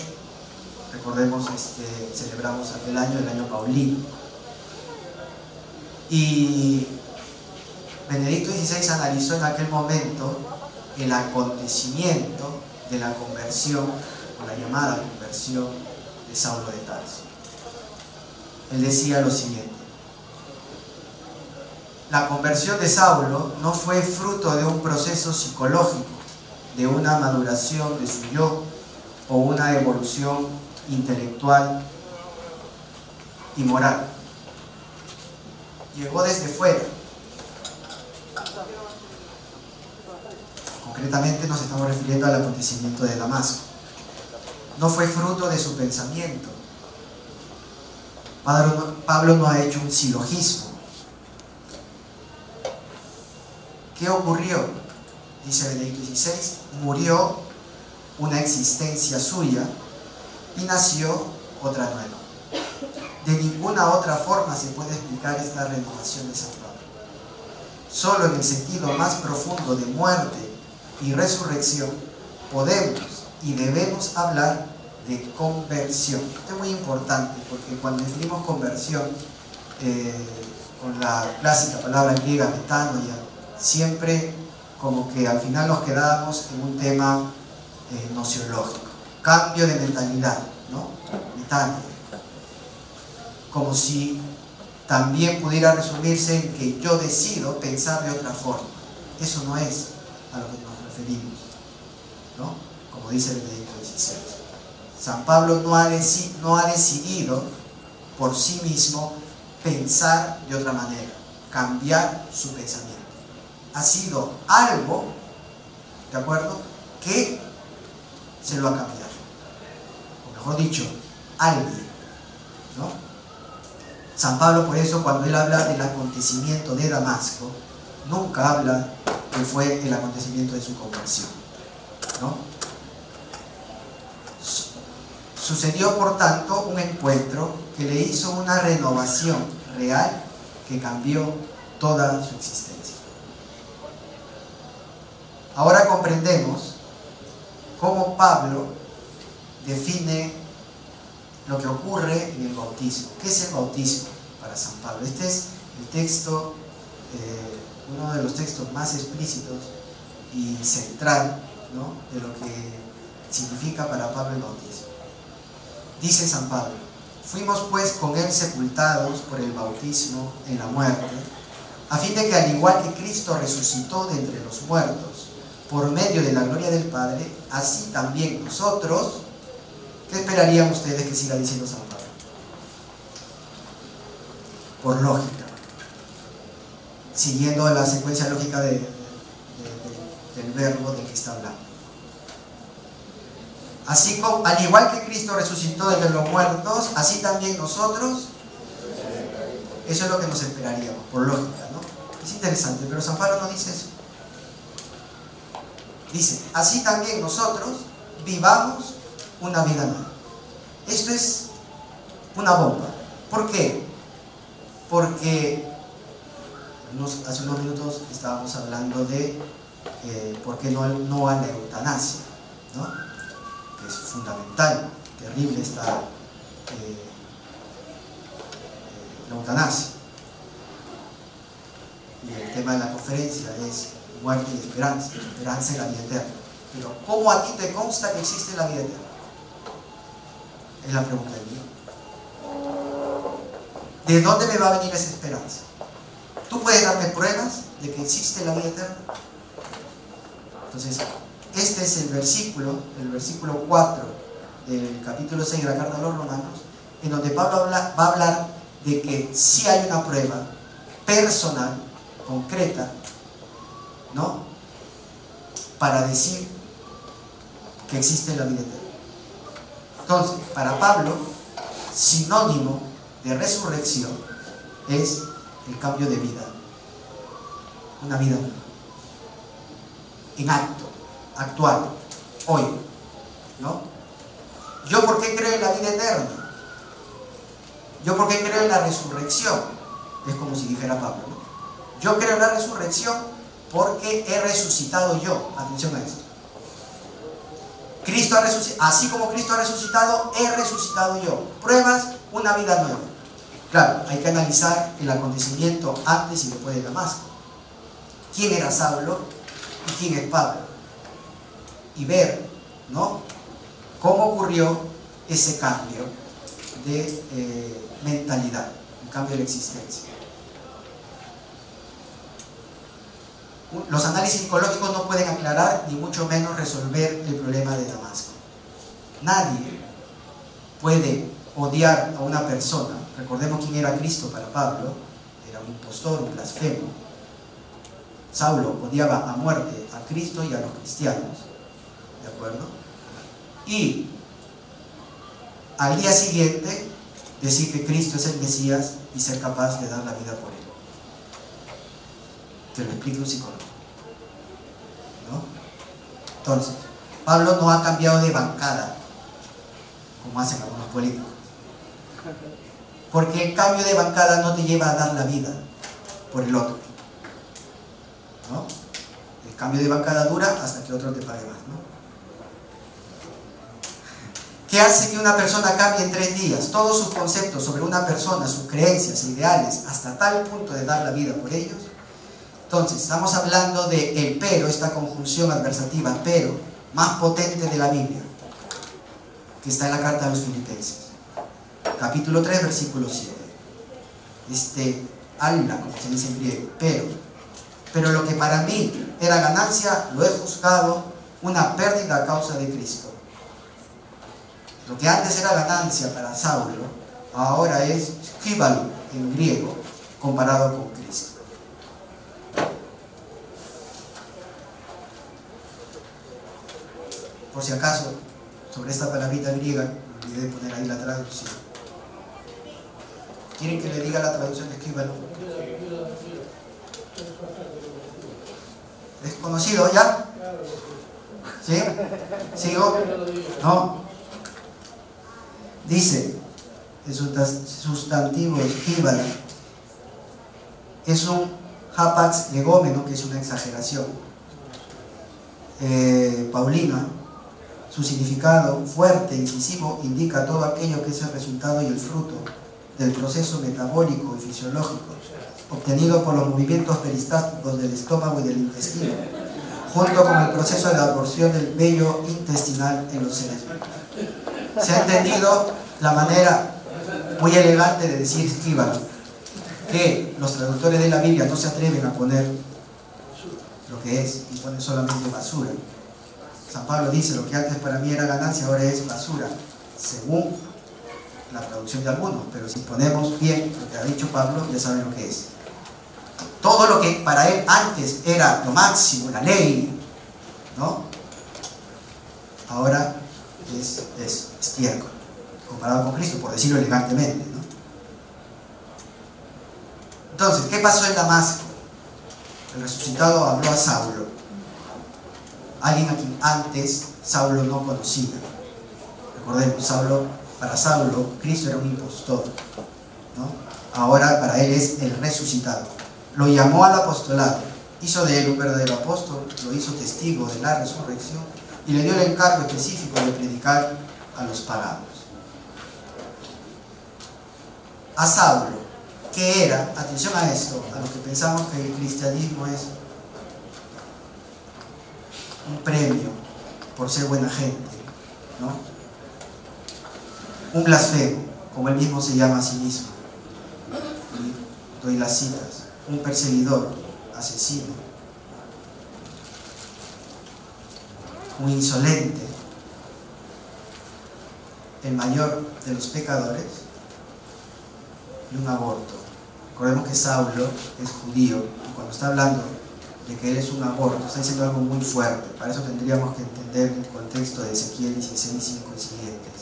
Recordemos, celebramos aquel año, el año paulino. Y Benedicto XVI analizó en aquel momento el acontecimiento de la conversión, o la llamada conversión de Saulo de Tarso. Él decía lo siguiente: la conversión de Saulo no fue fruto de un proceso psicológico, de una maduración de su yo o una evolución intelectual y moral. Llegó desde fuera. Concretamente nos estamos refiriendo al acontecimiento de Damasco. No fue fruto de su pensamiento. Pablo no ha hecho un silogismo. ¿Qué ocurrió? dice Benedicto XVI, murió una existencia suya y nació otra nueva. De ninguna otra forma se puede explicar esta renovación de San Pablo. Solo en el sentido más profundo de muerte y resurrección podemos y debemos hablar de conversión. Esto es muy importante porque cuando definimos conversión con la clásica palabra griega metanoia, siempre como que al final nos quedamos en un tema nociológico, cambio de mentalidad, ¿no? Metanoia, como si también pudiera resumirse en que yo decido pensar de otra forma. Eso no es a lo que nos referimos, ¿no? Como dice Benedicto XVI. San Pablo no ha decidido por sí mismo pensar de otra manera, cambiar su pensamiento. Ha sido algo, ¿de acuerdo?, que se lo ha cambiado. O mejor dicho, alguien, ¿no? San Pablo, por eso, cuando él habla del acontecimiento de Damasco, nunca habla que fue el acontecimiento de su conversión, ¿no? Sucedió, por tanto, un encuentro que le hizo una renovación real que cambió toda su existencia. Ahora comprendemos cómo Pablo define lo que ocurre en el bautismo. ¿Qué es el bautismo para San Pablo? Este es el texto, uno de los textos más explícitos y central, ¿no?, de lo que significa para Pablo el bautismo. Dice San Pablo: fuimos pues con él sepultados por el bautismo en la muerte, a fin de que al igual que Cristo resucitó de entre los muertos por medio de la gloria del Padre, así también nosotros. ¿Qué esperarían ustedes que siga diciendo San Pablo? Por lógica, siguiendo la secuencia lógica del verbo del que está hablando. Así como, al igual que Cristo resucitó de entre los muertos, así también nosotros. Eso es lo que nos esperaríamos, por lógica, ¿no? Es interesante, pero San Pablo no dice eso. Dice: así también nosotros vivamos una vida nueva. Esto es una bomba. ¿Por qué? Porque hace unos minutos estábamos hablando de por qué no a la eutanasia, ¿no?, que es fundamental. Terrible está la eutanasia. Y el tema de la conferencia es muerte y esperanza y la vida eterna. Pero ¿cómo a ti te consta que existe la vida eterna? Es la pregunta del millón. ¿De dónde me va a venir esa esperanza? ¿Tú puedes darme pruebas de que existe la vida eterna? Entonces, este es el versículo 4 del capítulo 6 de la carta a los Romanos, en donde Pablo va a hablar de que sí hay una prueba personal, concreta, ¿no?, para decir que existe la vida eterna. Entonces, para Pablo, sinónimo de resurrección es el cambio de vida, una vida nueva, en acto, actual, hoy, ¿no? ¿Yo por qué creo en la vida eterna? ¿Yo por qué creo en la resurrección? Es como si dijera Pablo, ¿no? Yo creo en la resurrección porque he resucitado yo. Atención a esto. Cristo ha resucitado, así como Cristo ha resucitado, he resucitado yo. Pruebas, una vida nueva. Claro, hay que analizar el acontecimiento antes y después de Damasco. ¿Quién era Saulo y quién es Pablo? Y ver, ¿no?, cómo ocurrió ese cambio de mentalidad, un cambio de la existencia. Los análisis psicológicos no pueden aclarar ni mucho menos resolver el problema de Damasco. Nadie puede odiar a una persona. Recordemos quién era Cristo para Pablo. Era un impostor, un blasfemo. Saulo odiaba a muerte a Cristo y a los cristianos, ¿de acuerdo? Y al día siguiente decir que Cristo es el Mesías y ser capaz de dar la vida por él. Que lo explique un psicólogo. ¿no? Entonces, Pablo no ha cambiado de bancada, como hacen algunos políticos. Porque el cambio de bancada no te lleva a dar la vida por el otro, ¿no? El cambio de bancada dura hasta que otro te pague más, ¿no? ¿Qué hace que una persona cambie en 3 días? Todos sus conceptos sobre una persona, sus creencias, ideales, hasta tal punto de dar la vida por ellos. Entonces, estamos hablando de el pero, esta conjunción adversativa, pero, más potente de la Biblia, que está en la carta a los Filipenses. Capítulo 3, versículo 7. Alla, como se dice en griego, pero lo que para mí era ganancia, lo he juzgado una pérdida a causa de Cristo. Lo que antes era ganancia para Saulo, ahora es skíbalo en griego, comparado con Cristo. Por si acaso, sobre esta palabrita griega, me olvidé de poner ahí la traducción. ¿Quieren que le diga la traducción de skíbalo? ¿Es conocido ya? ¿Sí? ¿Sigo? ¿No? Dice, el sustantivo skíbalo es un hapax legómeno, que es una exageración paulina. Su significado fuerte, incisivo, indica todo aquello que es el resultado y el fruto del proceso metabólico y fisiológico obtenido por los movimientos peristálticos del estómago y del intestino, junto con el proceso de absorción del vello intestinal en los seres vivos. Se ha entendido la manera muy elegante de decir skíbalo, que los traductores de la Biblia no se atreven a poner lo que es y ponen solamente basura. San Pablo dice, lo que antes para mí era ganancia, ahora es basura, según la traducción de algunos, pero si ponemos bien lo que ha dicho Pablo, ya saben lo que es. Todo lo que para él antes era lo máximo, la ley, ¿no? Ahora es estiércol, comparado con Cristo, por decirlo elegantemente, ¿no? Entonces, ¿qué pasó en Damasco? El resucitado habló a Saulo, alguien a quien antes Saulo no conocía. Recordemos, para Saulo, Cristo era un impostor, ¿no? Ahora para él es el resucitado. Lo llamó al apostolado, hizo de él un verdadero apóstol, lo hizo testigo de la resurrección y le dio el encargo específico de predicar a los paganos. A Saulo, ¿qué era? Atención a esto, a lo que pensamos que el cristianismo es un premio por ser buena gente, ¿no? Un blasfemo, como él mismo se llama a sí mismo. Y doy las citas. Un perseguidor, asesino, un insolente, el mayor de los pecadores y un aborto. Recordemos que Saulo es judío y cuando está hablando de que él es un aborto, está diciendo algo muy fuerte. Para eso tendríamos que entender el contexto de Ezequiel 16, 5 y siguientes,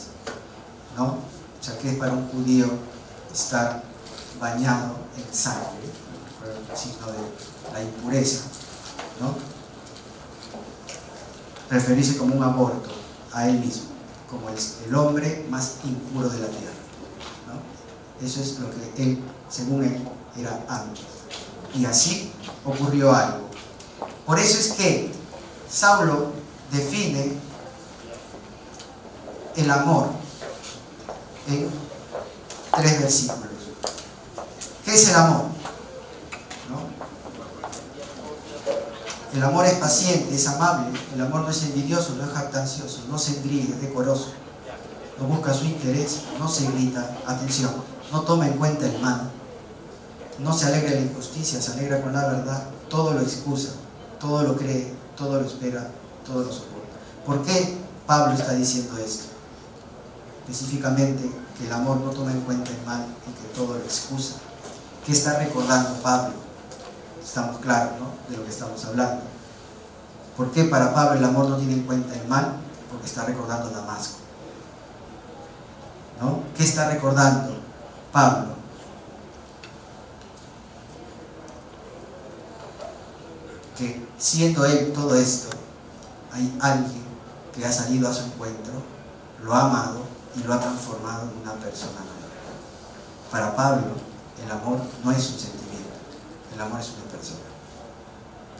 ¿no? O sea, que es para un judío estar bañado en sangre, el signo de la impureza, ¿no? Referirse como un aborto a él mismo, como el hombre más impuro de la tierra, ¿no? Eso es lo que él, según él, era antes. Y así ocurrió algo. Por eso es que Saulo define el amor en 3 versículos. ¿Qué es el amor? ¿No? El amor es paciente, es amable, el amor no es envidioso, no es jactancioso, no se engríe, es decoroso, no busca su interés, no se grita, atención, no toma en cuenta el mal, no se alegra de la injusticia, se alegra con la verdad, todo lo excusa, todo lo cree, todo lo espera, todo lo soporta. ¿Por qué Pablo está diciendo esto? Específicamente que el amor no toma en cuenta el mal y que todo lo excusa. ¿Qué está recordando Pablo? Estamos claros, ¿no?, de lo que estamos hablando. ¿Por qué para Pablo el amor no tiene en cuenta el mal? Porque está recordando Damasco, ¿no? ¿Qué está recordando Pablo? que siendo él todo esto, hay alguien que ha salido a su encuentro, lo ha amado y lo ha transformado en una persona nueva. Para Pablo, el amor no es un sentimiento, el amor es una persona.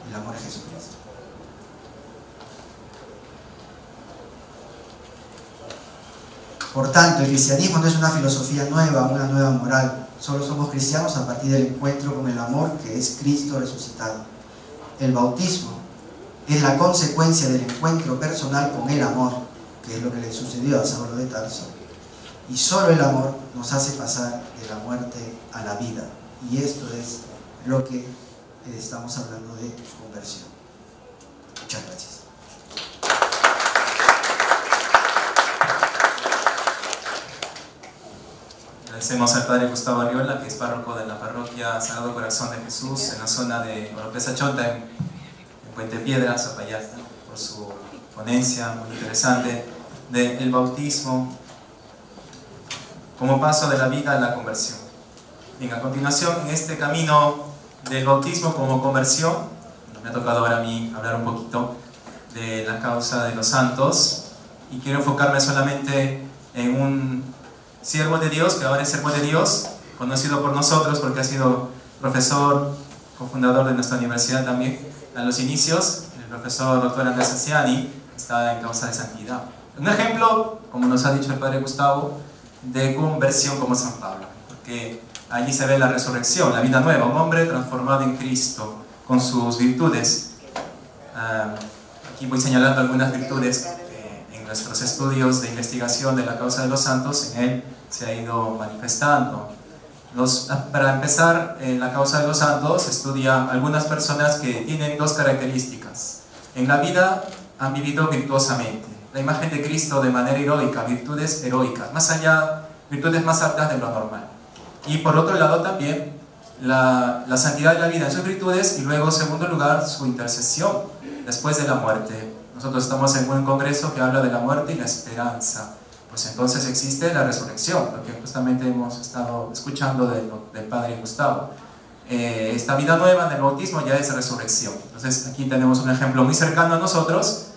El amor es Jesucristo. Por tanto, el cristianismo no es una filosofía nueva, una nueva moral. Solo somos cristianos a partir del encuentro con el amor que es Cristo resucitado. El bautismo es la consecuencia del encuentro personal con el amor, que es lo que le sucedió a Saulo de Tarso. Y solo el amor nos hace pasar de la muerte a la vida. Y esto es lo que estamos hablando de conversión. Muchas gracias. Agradecemos al Padre Gustavo Arriola, que es párroco de la parroquia Sagrado Corazón de Jesús en la zona de Oropesa Chonta, en Puente Piedra, Zapayasta, por su ponencia muy interesante del bautismo como paso de la vida a la conversión. Bien, a continuación, en este camino del bautismo como conversión, me ha tocado ahora a mí hablar un poquito de la causa de los santos, y quiero enfocarme solamente en un siervo de Dios, que ahora es siervo de Dios, conocido por nosotros porque ha sido profesor, cofundador de nuestra universidad también, a los inicios, el profesor Dr. Andrés Asciani, que está en causa de santidad. Un ejemplo, como nos ha dicho el Padre Gustavo, de conversión como San Pablo, porque allí se ve la resurrección, la vida nueva, un hombre transformado en Cristo, con sus virtudes. Aquí voy señalando algunas virtudes en nuestros estudios de investigación de la causa de los santos, en él se ha ido manifestando. Para empezar, en la causa de los santos estudia algunas personas que tienen dos características. En la vida han vivido virtuosamente, la imagen de Cristo de manera heroica, virtudes heroicas, más allá, virtudes más altas de lo normal. Y por otro lado también la santidad de la vida en sus virtudes, y luego en segundo lugar su intercesión después de la muerte. Nosotros estamos en un congreso que habla de la muerte y la esperanza. Pues entonces existe la resurrección, lo que justamente hemos estado escuchando del Padre Gustavo. Esta vida nueva del bautismo ya es resurrección. Entonces aquí tenemos un ejemplo muy cercano a nosotros,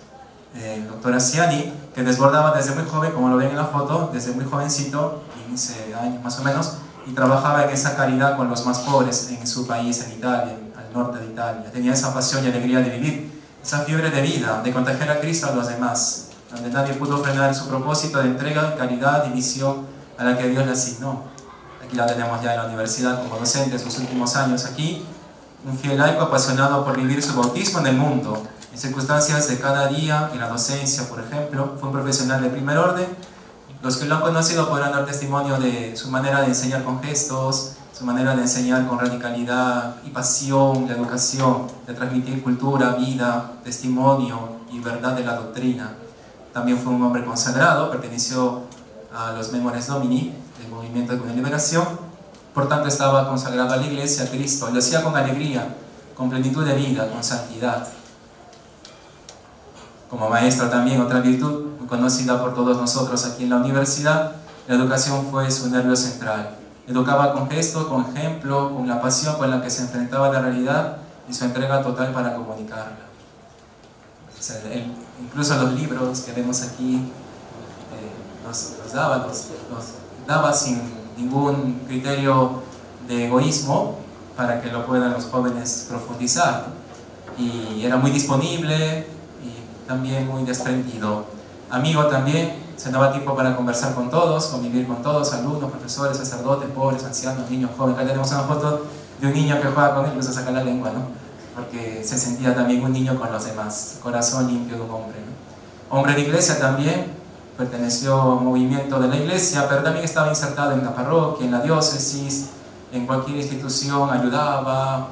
el doctor Asciani, que desbordaba desde muy joven, como lo ven en la foto, desde muy jovencito, 15 años más o menos, y trabajaba en esa caridad con los más pobres en su país, en Italia, al norte de Italia. Tenía esa pasión y alegría de vivir, esa fiebre de vida, de contagiar a Cristo a los demás, donde nadie pudo frenar su propósito de entrega, caridad y misión a la que Dios le asignó. Aquí la tenemos ya en la universidad como docente, sus últimos años aquí, un fiel laico apasionado por vivir su bautismo en el mundo, en circunstancias de cada día, en la docencia, por ejemplo. Fue un profesional de primer orden. Los que lo han conocido podrán dar testimonio de su manera de enseñar con gestos, su manera de enseñar con radicalidad y pasión, la educación, de transmitir cultura, vida, testimonio y verdad de la doctrina. También fue un hombre consagrado, perteneció a los Memores Domini, del movimiento de liberación. Por tanto, estaba consagrado a la Iglesia, a Cristo. Lo hacía con alegría, con plenitud de vida, con santidad. Como maestro también, otra virtud muy conocida por todos nosotros aquí en la universidad, la educación fue su nervio central. Educaba con gesto, con ejemplo, con la pasión con la que se enfrentaba a la realidad y su entrega total para comunicarla. Incluso los libros que vemos aquí los daba sin ningún criterio de egoísmo para que lo puedan los jóvenes profundizar, ¿no? Y era muy disponible y también muy desprendido. Amigo también, se daba tiempo para conversar con todos, convivir con todos, alumnos, profesores, sacerdotes, pobres, ancianos, niños, jóvenes. Acá tenemos una foto de un niño que juega con él, incluso saca la lengua, ¿no? Porque se sentía también un niño con los demás, corazón limpio de un hombre, ¿no? Hombre de iglesia también, perteneció a un movimiento de la iglesia, pero también estaba insertado en la parroquia, en la diócesis, en cualquier institución, ayudaba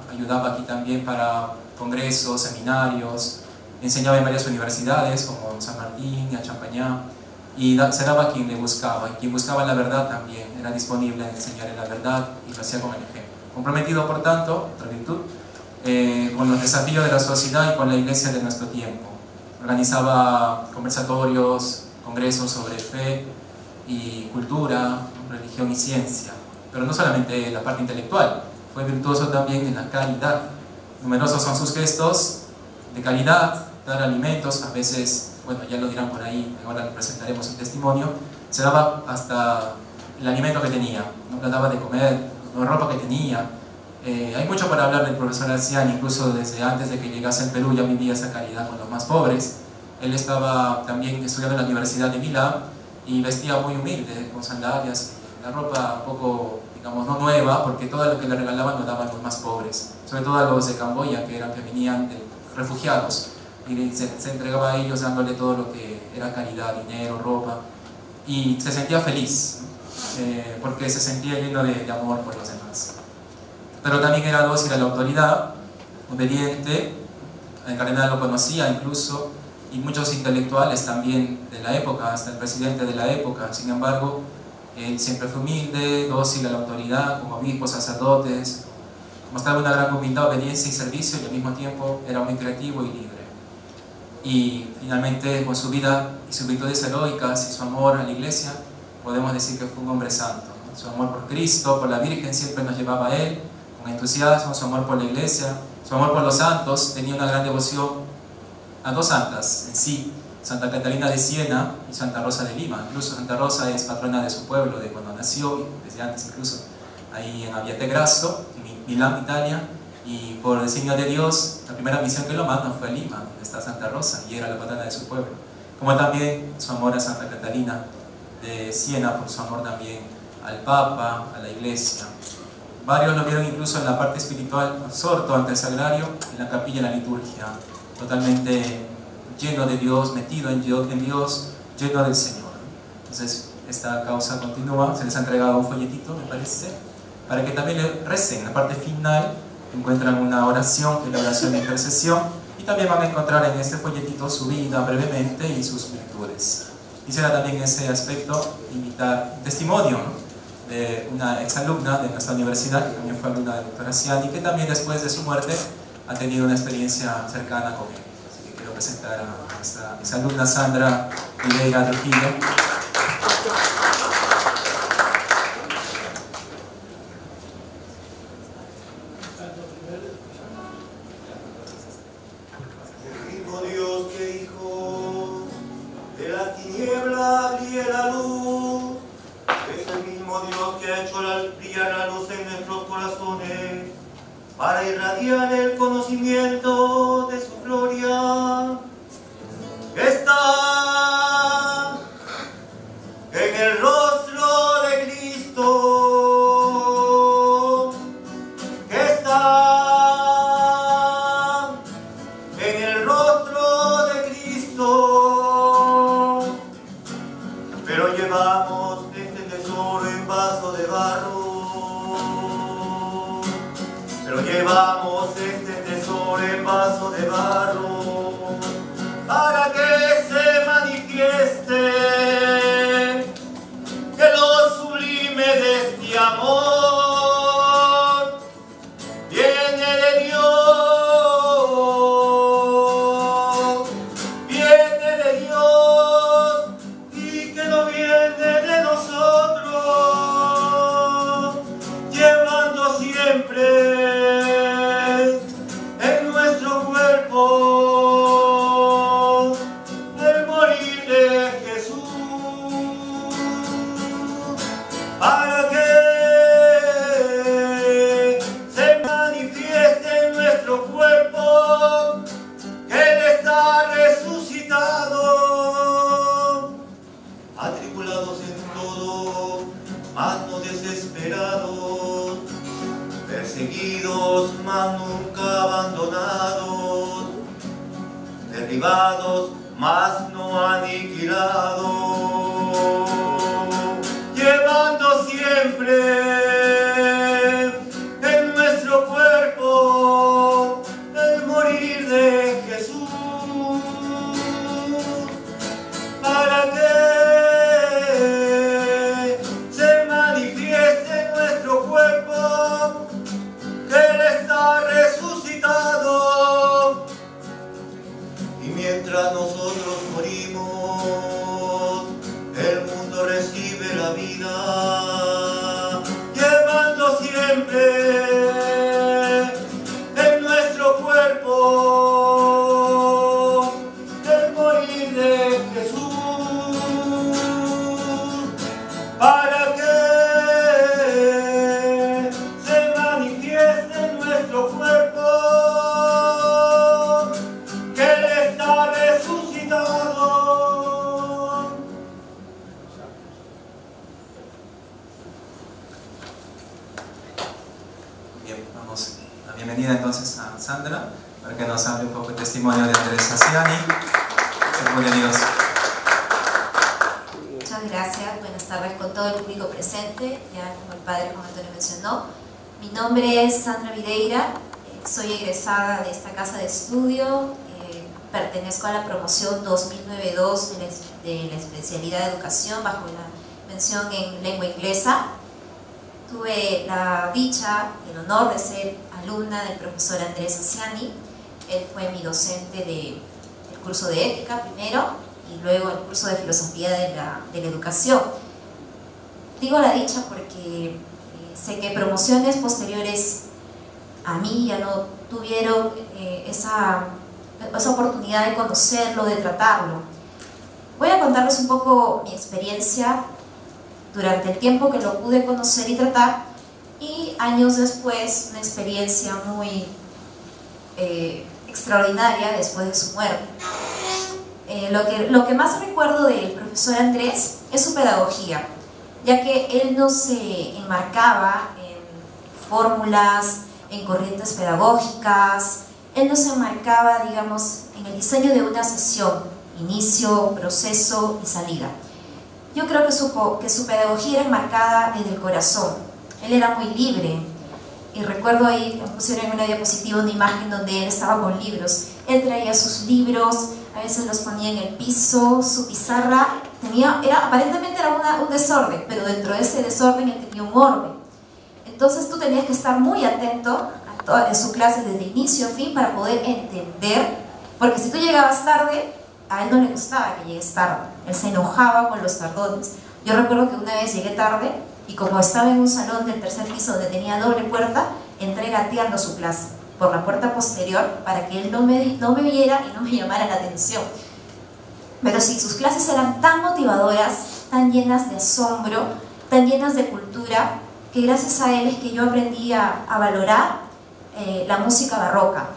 aquí también para congresos, seminarios, enseñaba en varias universidades como San Martín, a Champañá, y se daba a quien le buscaba, y quien buscaba la verdad también era disponible a enseñar la verdad y lo hacía con el ejemplo. Comprometido, por tanto, otra virtud, con los desafíos de la sociedad y con la iglesia de nuestro tiempo. Organizaba conversatorios, congresos sobre fe y cultura, religión y ciencia. Pero no solamente la parte intelectual, fue virtuoso también en la caridad. Numerosos son sus gestos de caridad, dar alimentos, a veces, bueno, ya lo dirán por ahí, ahora le presentaremos el testimonio, se daba hasta el alimento que tenía, no trataba de comer, la ropa que tenía. Hay mucho para hablar del profesor Arciani, incluso desde antes de que llegase al Perú ya vivía esa caridad con los más pobres. Él estaba también estudiando en la Universidad de Milán y vestía muy humilde, con sandalias, la ropa un poco, digamos, no nueva, porque todo lo que le regalaban lo daban los más pobres, sobre todo a los de Camboya, que venían de refugiados, y se entregaba a ellos dándole todo lo que era caridad, dinero, ropa, y se sentía feliz, porque se sentía lleno de amor por los demás. Pero también era dócil a la autoridad, obediente, el cardenal lo conocía incluso, y muchos intelectuales también de la época, hasta el presidente de la época. Sin embargo, él siempre fue humilde, dócil a la autoridad, como obispos, sacerdotes, mostraba una gran humildad, obediencia y servicio, y al mismo tiempo era muy creativo y libre. Y finalmente, con su vida y sus virtudes heroicas y su amor a la Iglesia, podemos decir que fue un hombre santo, ¿no? Su amor por Cristo, por la Virgen, siempre nos llevaba a Él, con entusiasmo, su amor por la Iglesia, su amor por los santos. Tenía una gran devoción a dos santas en sí, Santa Catalina de Siena y Santa Rosa de Lima. Incluso Santa Rosa es patrona de su pueblo, de cuando nació, y desde antes incluso, ahí en Abbiategrasso, en Milán, Italia, y por el signo de Dios, la primera misión que lo mandan fue a Lima, donde está Santa Rosa, y era la patrona de su pueblo. Como también su amor a Santa Catalina de Siena, por su amor también al Papa, a la Iglesia. Varios lo vieron incluso en la parte espiritual, absorto ante el sagrario, en la capilla, en la liturgia, totalmente lleno de Dios, metido en Dios, lleno del Señor. Entonces, esta causa continúa, se les ha entregado un folletito, me parece, para que también le recen. En la parte final encuentran una oración, que es la oración de intercesión, y también van a encontrar en este folletito su vida brevemente y sus virtudes. Quisiera también en ese aspecto invitar un testimonio, ¿no?, de una exalumna de nuestra universidad, que también fue alumna del doctor Arciani, que también después de su muerte ha tenido una experiencia cercana con él. Así que quiero presentar a nuestra exalumna Sandra Villegas Trujillo. El mismo Dios que dijo, de la tiniebla brille la luz, es el mismo Dios que ha hecho brillar la luz en nuestros corazones, para irradiar el conocimiento de su gloria, que está en el rostro de Cristo, que está en el rostro de Cristo, pero llevamos este tesoro en vaso de barro. Pero llevamos este tesoro en vaso de barro, para que se manifieste que lo sublime de este amor viene de Dios, y que no viene de nosotros, llevando siempre para que se manifieste en nuestro cuerpo que Él está resucitado. Atribulados en todo, mas no desesperados, perseguidos, mas nunca abandonados, derribados, mas no aniquilados, llevando siempre en nuestro cuerpo el morir de Jesús, para que se manifieste en nuestro cuerpo que Él está resucitado. Y mientras nosotros morimos, damos la bienvenida entonces a Sandra para que nos hable un poco el testimonio de Andrés Saciani. Bienvenidos. Muchas gracias, buenas tardes con todo el público presente. Ya como el padre Juan Antonio mencionó, mi nombre es Sandra Videira, soy egresada de esta casa de estudio, pertenezco a la promoción 2009-2 de la especialidad de educación bajo la mención en lengua inglesa. Tuve la dicha, el honor de ser alumna del profesor Andrés Saciani. Él fue mi docente del curso de ética primero y luego el curso de filosofía de la educación. Digo la dicha porque sé que promociones posteriores a mí ya no tuvieron esa oportunidad de conocerlo, de tratarlo. Voy a contarles un poco mi experiencia durante el tiempo que lo pude conocer y tratar, y años después una experiencia muy extraordinaria después de su muerte. Lo que más recuerdo del profesor Andrés es su pedagogía, ya que él no se enmarcaba en fórmulas, en corrientes pedagógicas, él no se enmarcaba, digamos, en el diseño de una sesión, inicio, proceso y salida. Yo creo que su pedagogía era enmarcada desde el corazón. Él era muy libre. Y recuerdo ahí, me pusieron en una diapositiva una imagen donde él estaba con libros. Él traía sus libros, a veces los ponía en el piso, su pizarra aparentemente era un desorden, pero dentro de ese desorden él tenía un orden. Entonces tú tenías que estar muy atento a toda su clase desde inicio a fin para poder entender, porque si tú llegabas tarde, a él no le gustaba que llegues tarde, él se enojaba con los tardones. Yo recuerdo que una vez llegué tarde y como estaba en un salón del tercer piso donde tenía doble puerta, entré gateando a su clase por la puerta posterior para que él no me viera y no me llamara la atención. Pero sí, sus clases eran tan motivadoras, tan llenas de asombro, tan llenas de cultura, que gracias a él es que yo aprendí a valorar la música barroca.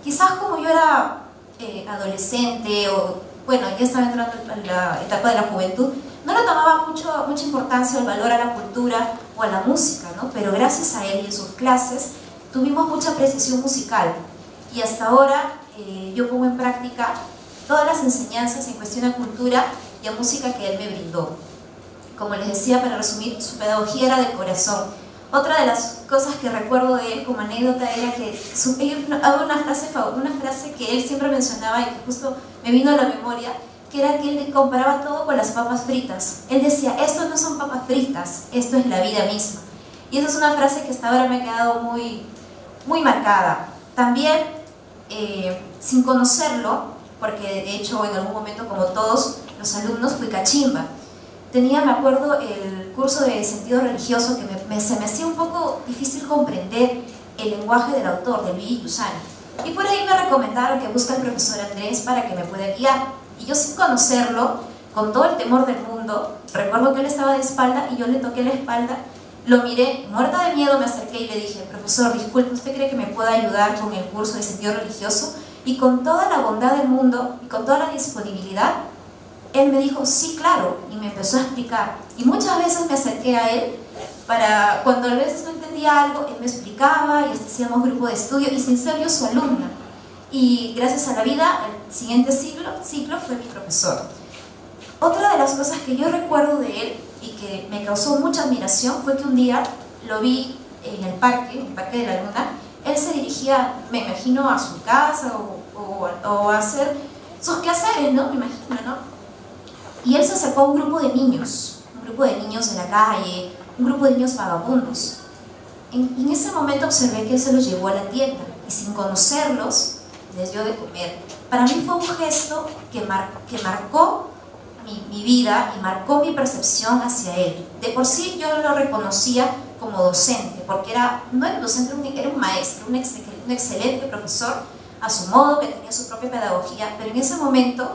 Quizás como yo era adolescente o bueno, ya estaba entrando en la etapa de la juventud, no le tomaba mucha importancia el valor a la cultura o a la música, ¿no? Pero gracias a él y en sus clases tuvimos mucha precisión musical y hasta ahora yo pongo en práctica todas las enseñanzas en cuestión a cultura y a música que él me brindó. Como les decía, para resumir, su pedagogía era del corazón. Otra de las cosas que recuerdo de él como anécdota era que una frase que él siempre mencionaba y que justo me vino a la memoria, que era que él comparaba todo con las papas fritas. Él decía, esto no son papas fritas, esto es la vida misma. Y esa es una frase que hasta ahora me ha quedado muy, muy marcada. También, sin conocerlo, porque de hecho en algún momento, como todos los alumnos, fui cachimba. Tenía, me acuerdo, el curso de sentido religioso que se me hacía un poco difícil comprender el lenguaje del autor, de Luigi Giussani. Y por ahí me recomendaron que busque al profesor Andrés para que me pueda guiar. Y yo, sin conocerlo, con todo el temor del mundo, recuerdo que él estaba de espalda y yo le toqué la espalda, lo miré, muerta de miedo me acerqué y le dije, profesor, disculpe, ¿usted cree que me pueda ayudar con el curso de sentido religioso? Y con toda la bondad del mundo y con toda la disponibilidad, él me dijo, sí, claro, y me empezó a explicar. Y muchas veces me acerqué a él para, cuando a veces no entendía algo, él me explicaba y hacíamos grupo de estudio y sin ser yo su alumna. Y gracias a la vida, el siguiente ciclo fue mi profesor. Otra de las cosas que yo recuerdo de él y que me causó mucha admiración fue que un día lo vi en el parque de la Luna. Él se dirigía, me imagino, a su casa o a hacer sus quehaceres, ¿no? Me imagino, ¿no? Y él se acercó a un grupo de niños en la calle, un grupo de niños vagabundos. En ese momento observé que él se los llevó a la tienda y sin conocerlos les dio de comer. Para mí fue un gesto que marcó mi vida y marcó mi percepción hacia él. De por sí yo lo reconocía como docente, porque no era un docente, era un maestro, un excelente profesor a su modo, que tenía su propia pedagogía, pero en ese momento,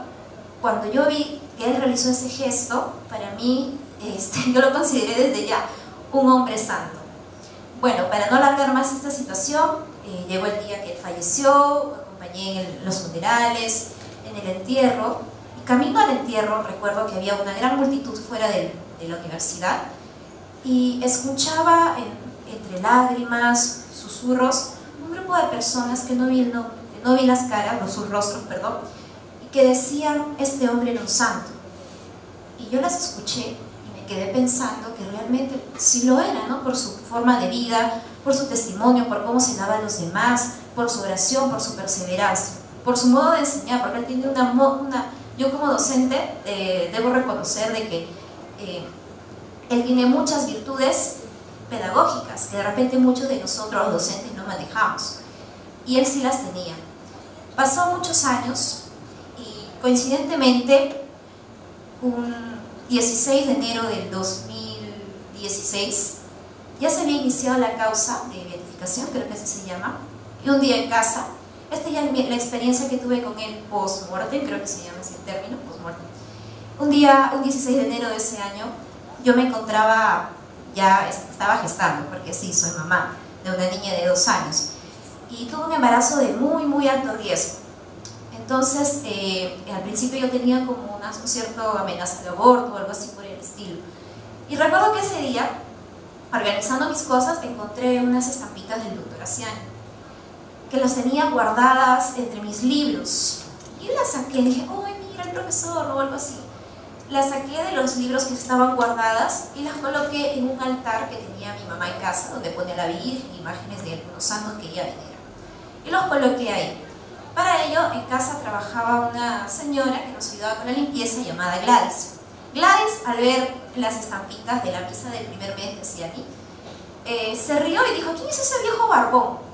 cuando yo vi que él realizó ese gesto, para mí, yo lo consideré desde ya un hombre santo. Bueno, para no alargar más esta situación, llegó el día que él falleció, acompañé en los funerales, en el entierro, y camino al entierro recuerdo que había una gran multitud fuera de la universidad, y escuchaba entre lágrimas, susurros, grupo de personas que no vi las caras, o sus rostros, perdón, y que decían, este hombre era un santo. Y yo las escuché y me quedé pensando que realmente sí lo era, ¿no? Por su forma de vida, por su testimonio, por cómo se daba a los demás, por su oración, por su perseverancia, por su modo de enseñar, porque él tiene yo como docente debo reconocer de que él tiene muchas virtudes pedagógicas que de repente muchos de nosotros los docentes no manejamos, y él sí las tenía. Pasó muchos años y coincidentemente un 16 de enero del 2016 ya se había iniciado la causa de beatificación, creo que así se llama, y un día en casa, ya la experiencia que tuve con él post-mortem, creo que se llama ese término, post-mortem. Un 16 de enero de ese año, yo me encontraba, estaba gestando, porque sí, soy mamá de una niña de 2 años, y tuve un embarazo de muy, muy alto riesgo. Entonces, al principio yo tenía como un cierto amenaza de aborto o algo así por el estilo. Y recuerdo que ese día, organizando mis cosas, encontré unas estampitas del Dr. Asiani, que las tenía guardadas entre mis libros. Y las saqué, dije, ¡ay, mira el profesor! O algo así. Las saqué de los libros que estaban guardadas y las coloqué en un altar que tenía mi mamá en casa, donde ponía la Virgen, imágenes de algunos santos que ella venera. Y los coloqué ahí. Para ello, en casa trabajaba una señora que nos ayudaba con la limpieza llamada Gladys. Gladys, al ver las estampitas de la misa del primer mes de Asiani, se rió y dijo, ¿quién es ese viejo barbón?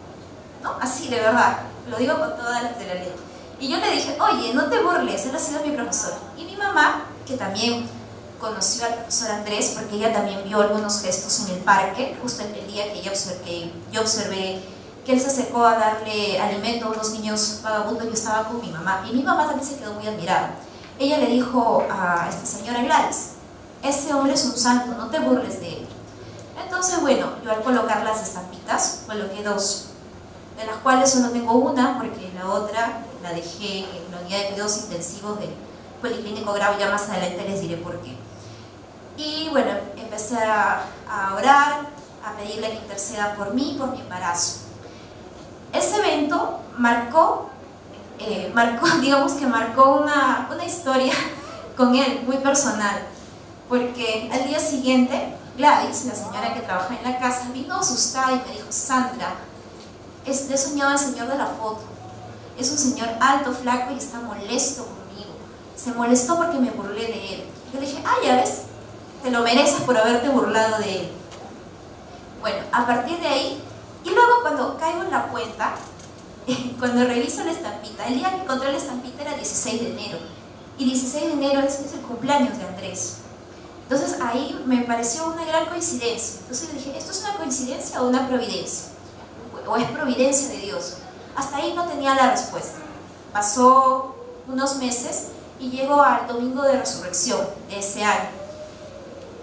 ¿No? Así, de verdad, lo digo con todas las de la ley. Y yo le dije, oye, no te burles, él ha sido mi profesor. Y mi mamá, que también conoció al profesor Andrés, porque ella también vio algunos gestos en el parque, justo el día que yo observé que él se acercó a darle alimento a unos niños vagabundos, yo estaba con mi mamá, y mi mamá también se quedó muy admirada. Ella le dijo a esta señora Gladys, ese hombre es un santo, no te burles de él. Entonces, bueno, yo al colocar las estampitas, coloqué 2, de las cuales solo tengo una, porque la otra la dejé en la unidad de cuidados intensivos del Policlínico Grau, ya más adelante les diré por qué. Y bueno, empecé a orar, a pedirle que interceda por mí, por mi embarazo. Ese evento marcó, digamos que marcó una historia con él, muy personal, porque al día siguiente, Gladys, la señora que trabaja en la casa, vino asustada y me dijo, Sandra, he soñado al señor de la foto, es un señor alto, flaco y está molesto conmigo, se molestó porque me burlé de él. Yo le dije, ya ves, te lo mereces por haberte burlado de él. Bueno, a partir de ahí, y luego cuando caigo en la cuenta, cuando reviso la estampita, el día que encontré la estampita era 16 de enero, y 16 de enero es el cumpleaños de Andrés. Entonces ahí me pareció una gran coincidencia. Entonces dije, ¿esto es una coincidencia o una providencia? ¿O es providencia de Dios? Hasta ahí no tenía la respuesta. Pasó unos meses y llego al domingo de resurrección de ese año.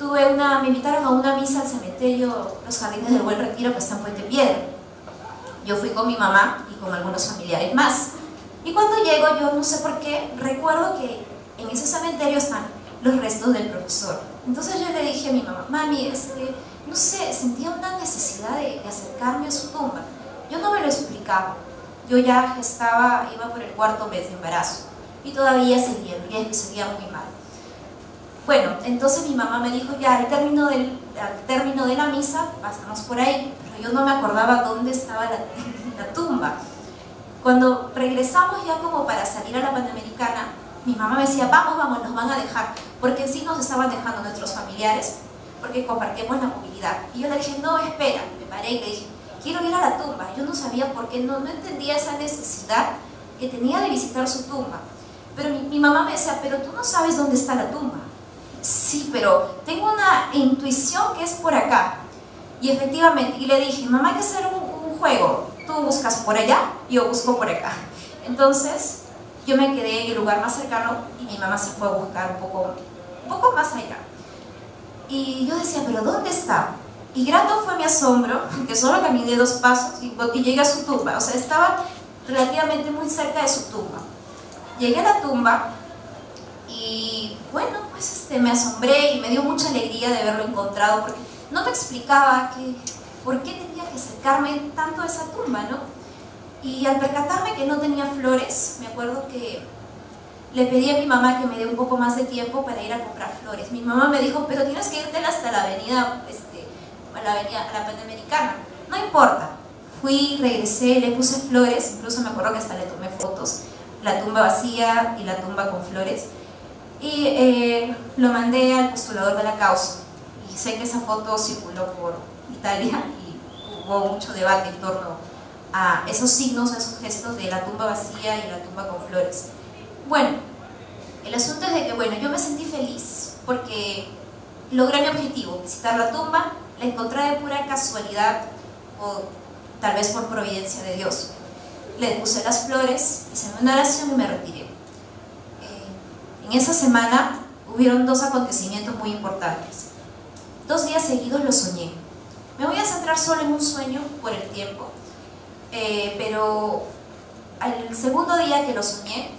Me invitaron a una misa al cementerio Los Jardines del Buen Retiro, que está en Puente Piedra. Yo fui con mi mamá y con algunos familiares más. Y cuando llego, yo no sé por qué, recuerdo que en ese cementerio están los restos del profesor. Entonces yo le dije a mi mamá, mami, no sé, sentía una necesidad de acercarme a su tumba. Yo no me lo explicaba. Yo ya iba por el 4.º mes de embarazo y todavía seguía el riesgo y seguía muy mal. Bueno, entonces mi mamá me dijo, ya al término de la misa pasamos por ahí, pero yo no me acordaba dónde estaba la tumba. Cuando regresamos ya como para salir a la Panamericana, mi mamá me decía, vamos, nos van a dejar, porque sí nos estaban dejando nuestros familiares, porque compartimos la movilidad. Y yo le dije, no, espera, me paré y le dije, quiero ir a la tumba. Yo no sabía por qué, no entendía esa necesidad que tenía de visitar su tumba. Pero mi mamá me decía, pero tú no sabes dónde está la tumba. Sí, pero tengo una intuición que es por acá. Y efectivamente, y le dije, mamá, hay que hacer un juego. Tú buscas por allá y yo busco por acá. Entonces, yo me quedé en el lugar más cercano y mi mamá se fue a buscar un poco más allá. Y yo decía, ¿pero dónde está? Y grato fue mi asombro, que solo caminé 2 pasos y llegué a su tumba. O sea, estaba relativamente muy cerca de su tumba. Llegué a la tumba y bueno, pues me asombré y me dio mucha alegría de haberlo encontrado, porque no me explicaba por qué tenía que acercarme tanto a esa tumba, ¿no? Y al percatarme que no tenía flores, me acuerdo que le pedí a mi mamá que me dé un poco más de tiempo para ir a comprar flores. Mi mamá me dijo, pero tienes que irte hasta la avenida, a la Panamericana. No importa. Fui, regresé, le puse flores, incluso me acuerdo que hasta le tomé fotos, la tumba vacía y la tumba con flores. Y lo mandé al postulador de la causa. Y sé que esa foto circuló por Italia y hubo mucho debate en torno a esos signos, a esos gestos de la tumba vacía y la tumba con flores. Bueno, el asunto es de que, bueno, yo me sentí feliz porque logré mi objetivo, visitar la tumba, la encontré de pura casualidad o tal vez por providencia de Dios. Le puse las flores, hice una oración y me retiré. En esa semana hubieron dos acontecimientos muy importantes. 2 días seguidos lo soñé. Me voy a centrar solo en un sueño por el tiempo, pero al segundo día que lo soñé,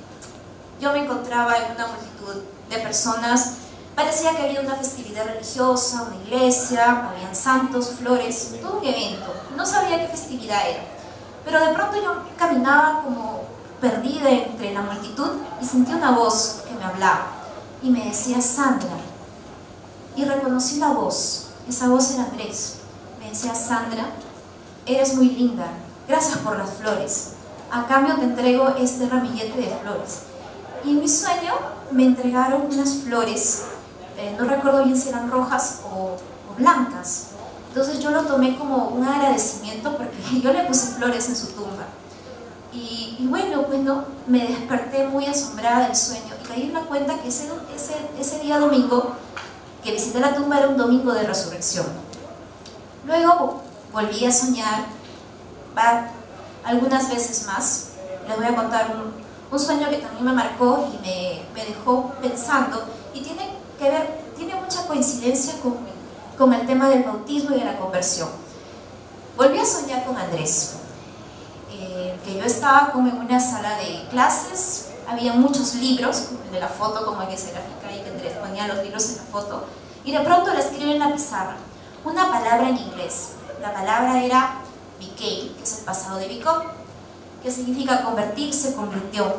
yo me encontraba en una multitud de personas. Parecía que había una festividad religiosa, una iglesia, habían santos, flores, todo un evento. No sabía qué festividad era, pero de pronto yo caminaba como perdida entre la multitud y sentí una voz que me hablaba y me decía Sandra, y reconocí la voz. Esa voz era Andrés. Me decía, Sandra, eres muy linda, gracias por las flores, a cambio te entrego este ramillete de flores. Y en mi sueño me entregaron unas flores, no recuerdo bien si eran rojas o blancas. Entonces yo lo tomé como un agradecimiento porque yo le puse flores en su tumba. Y bueno, me desperté muy asombrada del sueño y caí en la cuenta que ese día domingo que visité la tumba era un domingo de resurrección. Luego volví a soñar algunas veces más. Les voy a contar un sueño que también me marcó y me dejó pensando, y tiene mucha coincidencia con el tema del bautismo y de la conversión. Volví a soñar con Andrés, que yo estaba como en una sala de clases, había muchos libros, como el de la foto, como el que se grafica ahí, que Andrés ponía los libros en la foto, y de pronto le escribe en la pizarra una palabra en inglés. La palabra era became, que es el pasado de become, que significa convertirse, convirtió.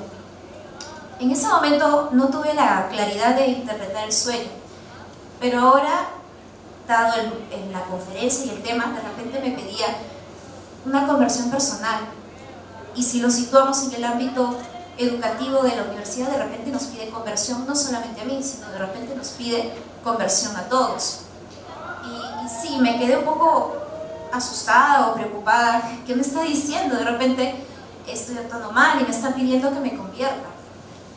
En ese momento no tuve la claridad de interpretar el sueño, pero ahora, dado en la conferencia y el tema, de repente me pedía una conversión personal. Y si lo situamos en el ámbito educativo de la universidad, de repente nos pide conversión no solamente a mí, sino de repente nos pide conversión a todos. Y sí, me quedé un poco asustada o preocupada. ¿Qué me está diciendo? De repente estoy actuando mal y me está pidiendo que me convierta.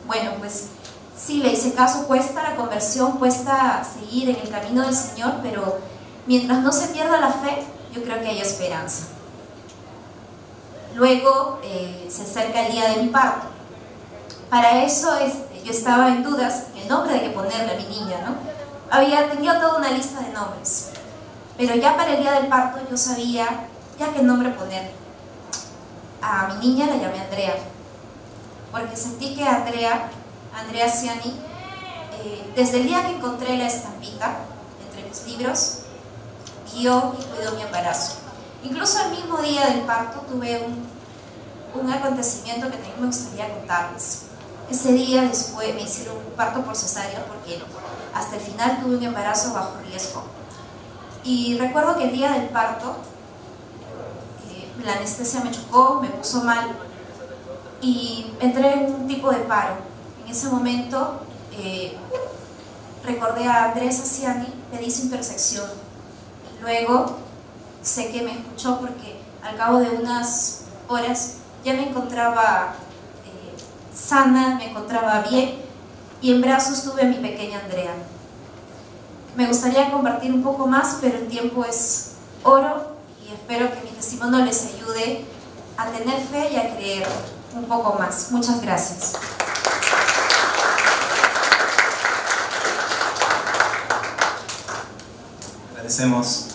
Bueno, pues sí, le hice caso. Cuesta la conversión, cuesta seguir en el camino del Señor, pero mientras no se pierda la fe, yo creo que hay esperanza. Luego se acerca el día de mi parto. Para eso yo estaba en dudas en el nombre de qué ponerle a mi niña, ¿no? Tenía toda una lista de nombres, pero ya para el día del parto yo sabía ya qué nombre poner. A mi niña la llamé Andrea, porque sentí que Andrea Ciani, desde el día que encontré la estampita entre mis libros, guió y cuidó mi embarazo. Incluso el mismo día del parto tuve un acontecimiento que también me gustaría contarles. Ese día después me hicieron un parto por cesárea porque hasta el final tuve un embarazo bajo riesgo. Y recuerdo que el día del parto la anestesia me chocó, me puso mal y entré en un tipo de paro. En ese momento recordé a Andrés Asiani, pedí su intersección y luego sé que me escuchó porque al cabo de unas horas ya me encontraba sana, me encontraba bien y en brazos tuve a mi pequeña Andrea. Me gustaría compartir un poco más, pero el tiempo es oro y espero que mi testimonio les ayude a tener fe y a creer un poco más. Muchas gracias. Agradecemos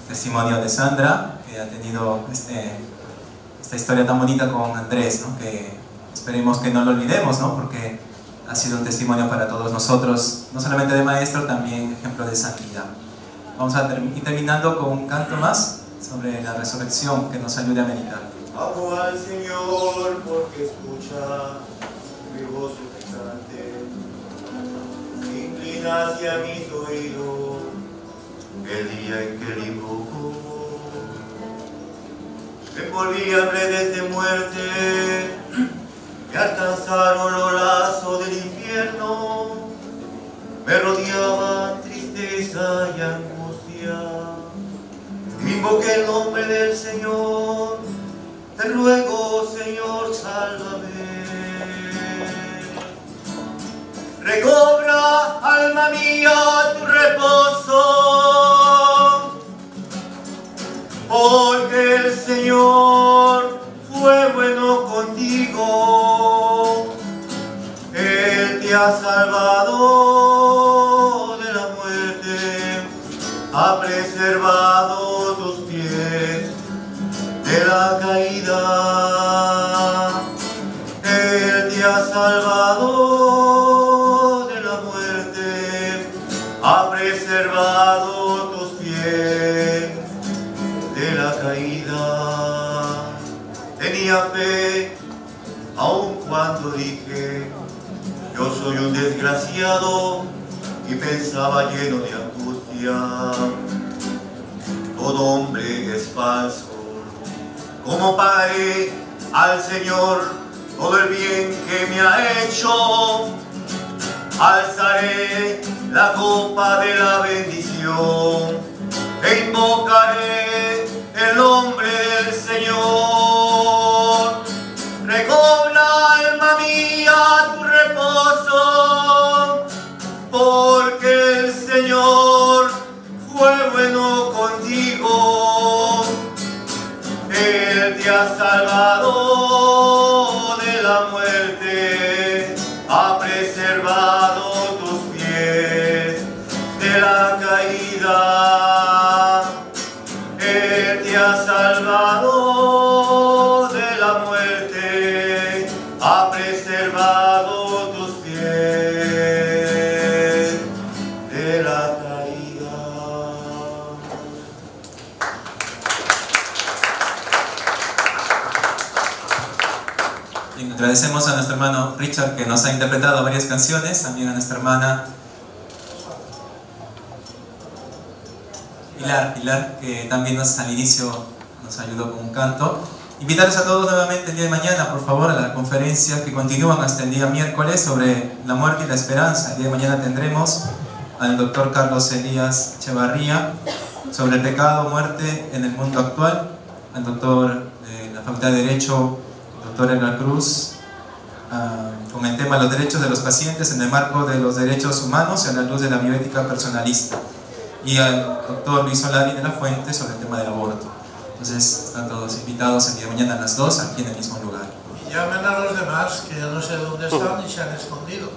el testimonio de Sandra, que ha tenido esta historia tan bonita con Andrés, ¿no? Que esperemos que no lo olvidemos, ¿no? Porque ha sido un testimonio para todos nosotros, no solamente de maestro, también ejemplo de santidad. Vamos a ir terminando con un canto más sobre la resurrección que nos ayude a meditar. Amo al Señor porque escucha mi voz suplicante. Inclina hacia mis oídos el día en que le invoco. Me envolví a redes de muerte, me alcanzaron los lazos del infierno, me rodeaban tristeza y angustia. Invoqué el nombre del Señor, te ruego, Señor, sálvame. Recobra, alma mía, tu reposo, porque el Señor fue bueno contigo. Él te ha salvado de la muerte, ha preservado tus pies de la caída. Él te ha salvado de la muerte, ha preservado tus pies de la caída. Tenía fe, aun cuando dije, yo soy un desgraciado, y pensaba lleno de angustia. Todo hombre es falso. ¿Cómo pagaré al Señor todo el bien que me ha hecho? Alzaré la copa de la bendición e invocaré el nombre del Señor. Recobra, alma mía, tu reposo, porque el Señor fue bueno contigo. Él te ha salvado de la muerte, ha preservado tus pies de la caída. Él te ha salvado de la muerte, ha preservado tus pies de la caída. Agradecemos a nuestro hermano Richard, que nos ha interpretado varias canciones, también a nuestra hermana Pilar, que también al inicio nos ayudó con un canto. Invitarles a todos nuevamente el día de mañana, por favor, a la conferencia que continúan hasta el día miércoles sobre la muerte y la esperanza. El día de mañana tendremos al doctor Carlos Elías Echevarría sobre el pecado, muerte en el mundo actual, al doctor de la Facultad de Derecho, doctor Edgar Cruz, con el tema los derechos de los pacientes en el marco de los derechos humanos y a la luz de la bioética personalista, y al doctor Luis Solari de la Fuente sobre el tema del aborto. Entonces están todos invitados el día de mañana a las 2 aquí en el mismo lugar. Y llamen a los demás, que yo no sé dónde están y se han escondido.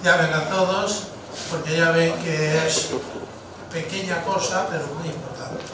Llamen a todos, porque ya ven que es pequeña cosa, pero muy importante.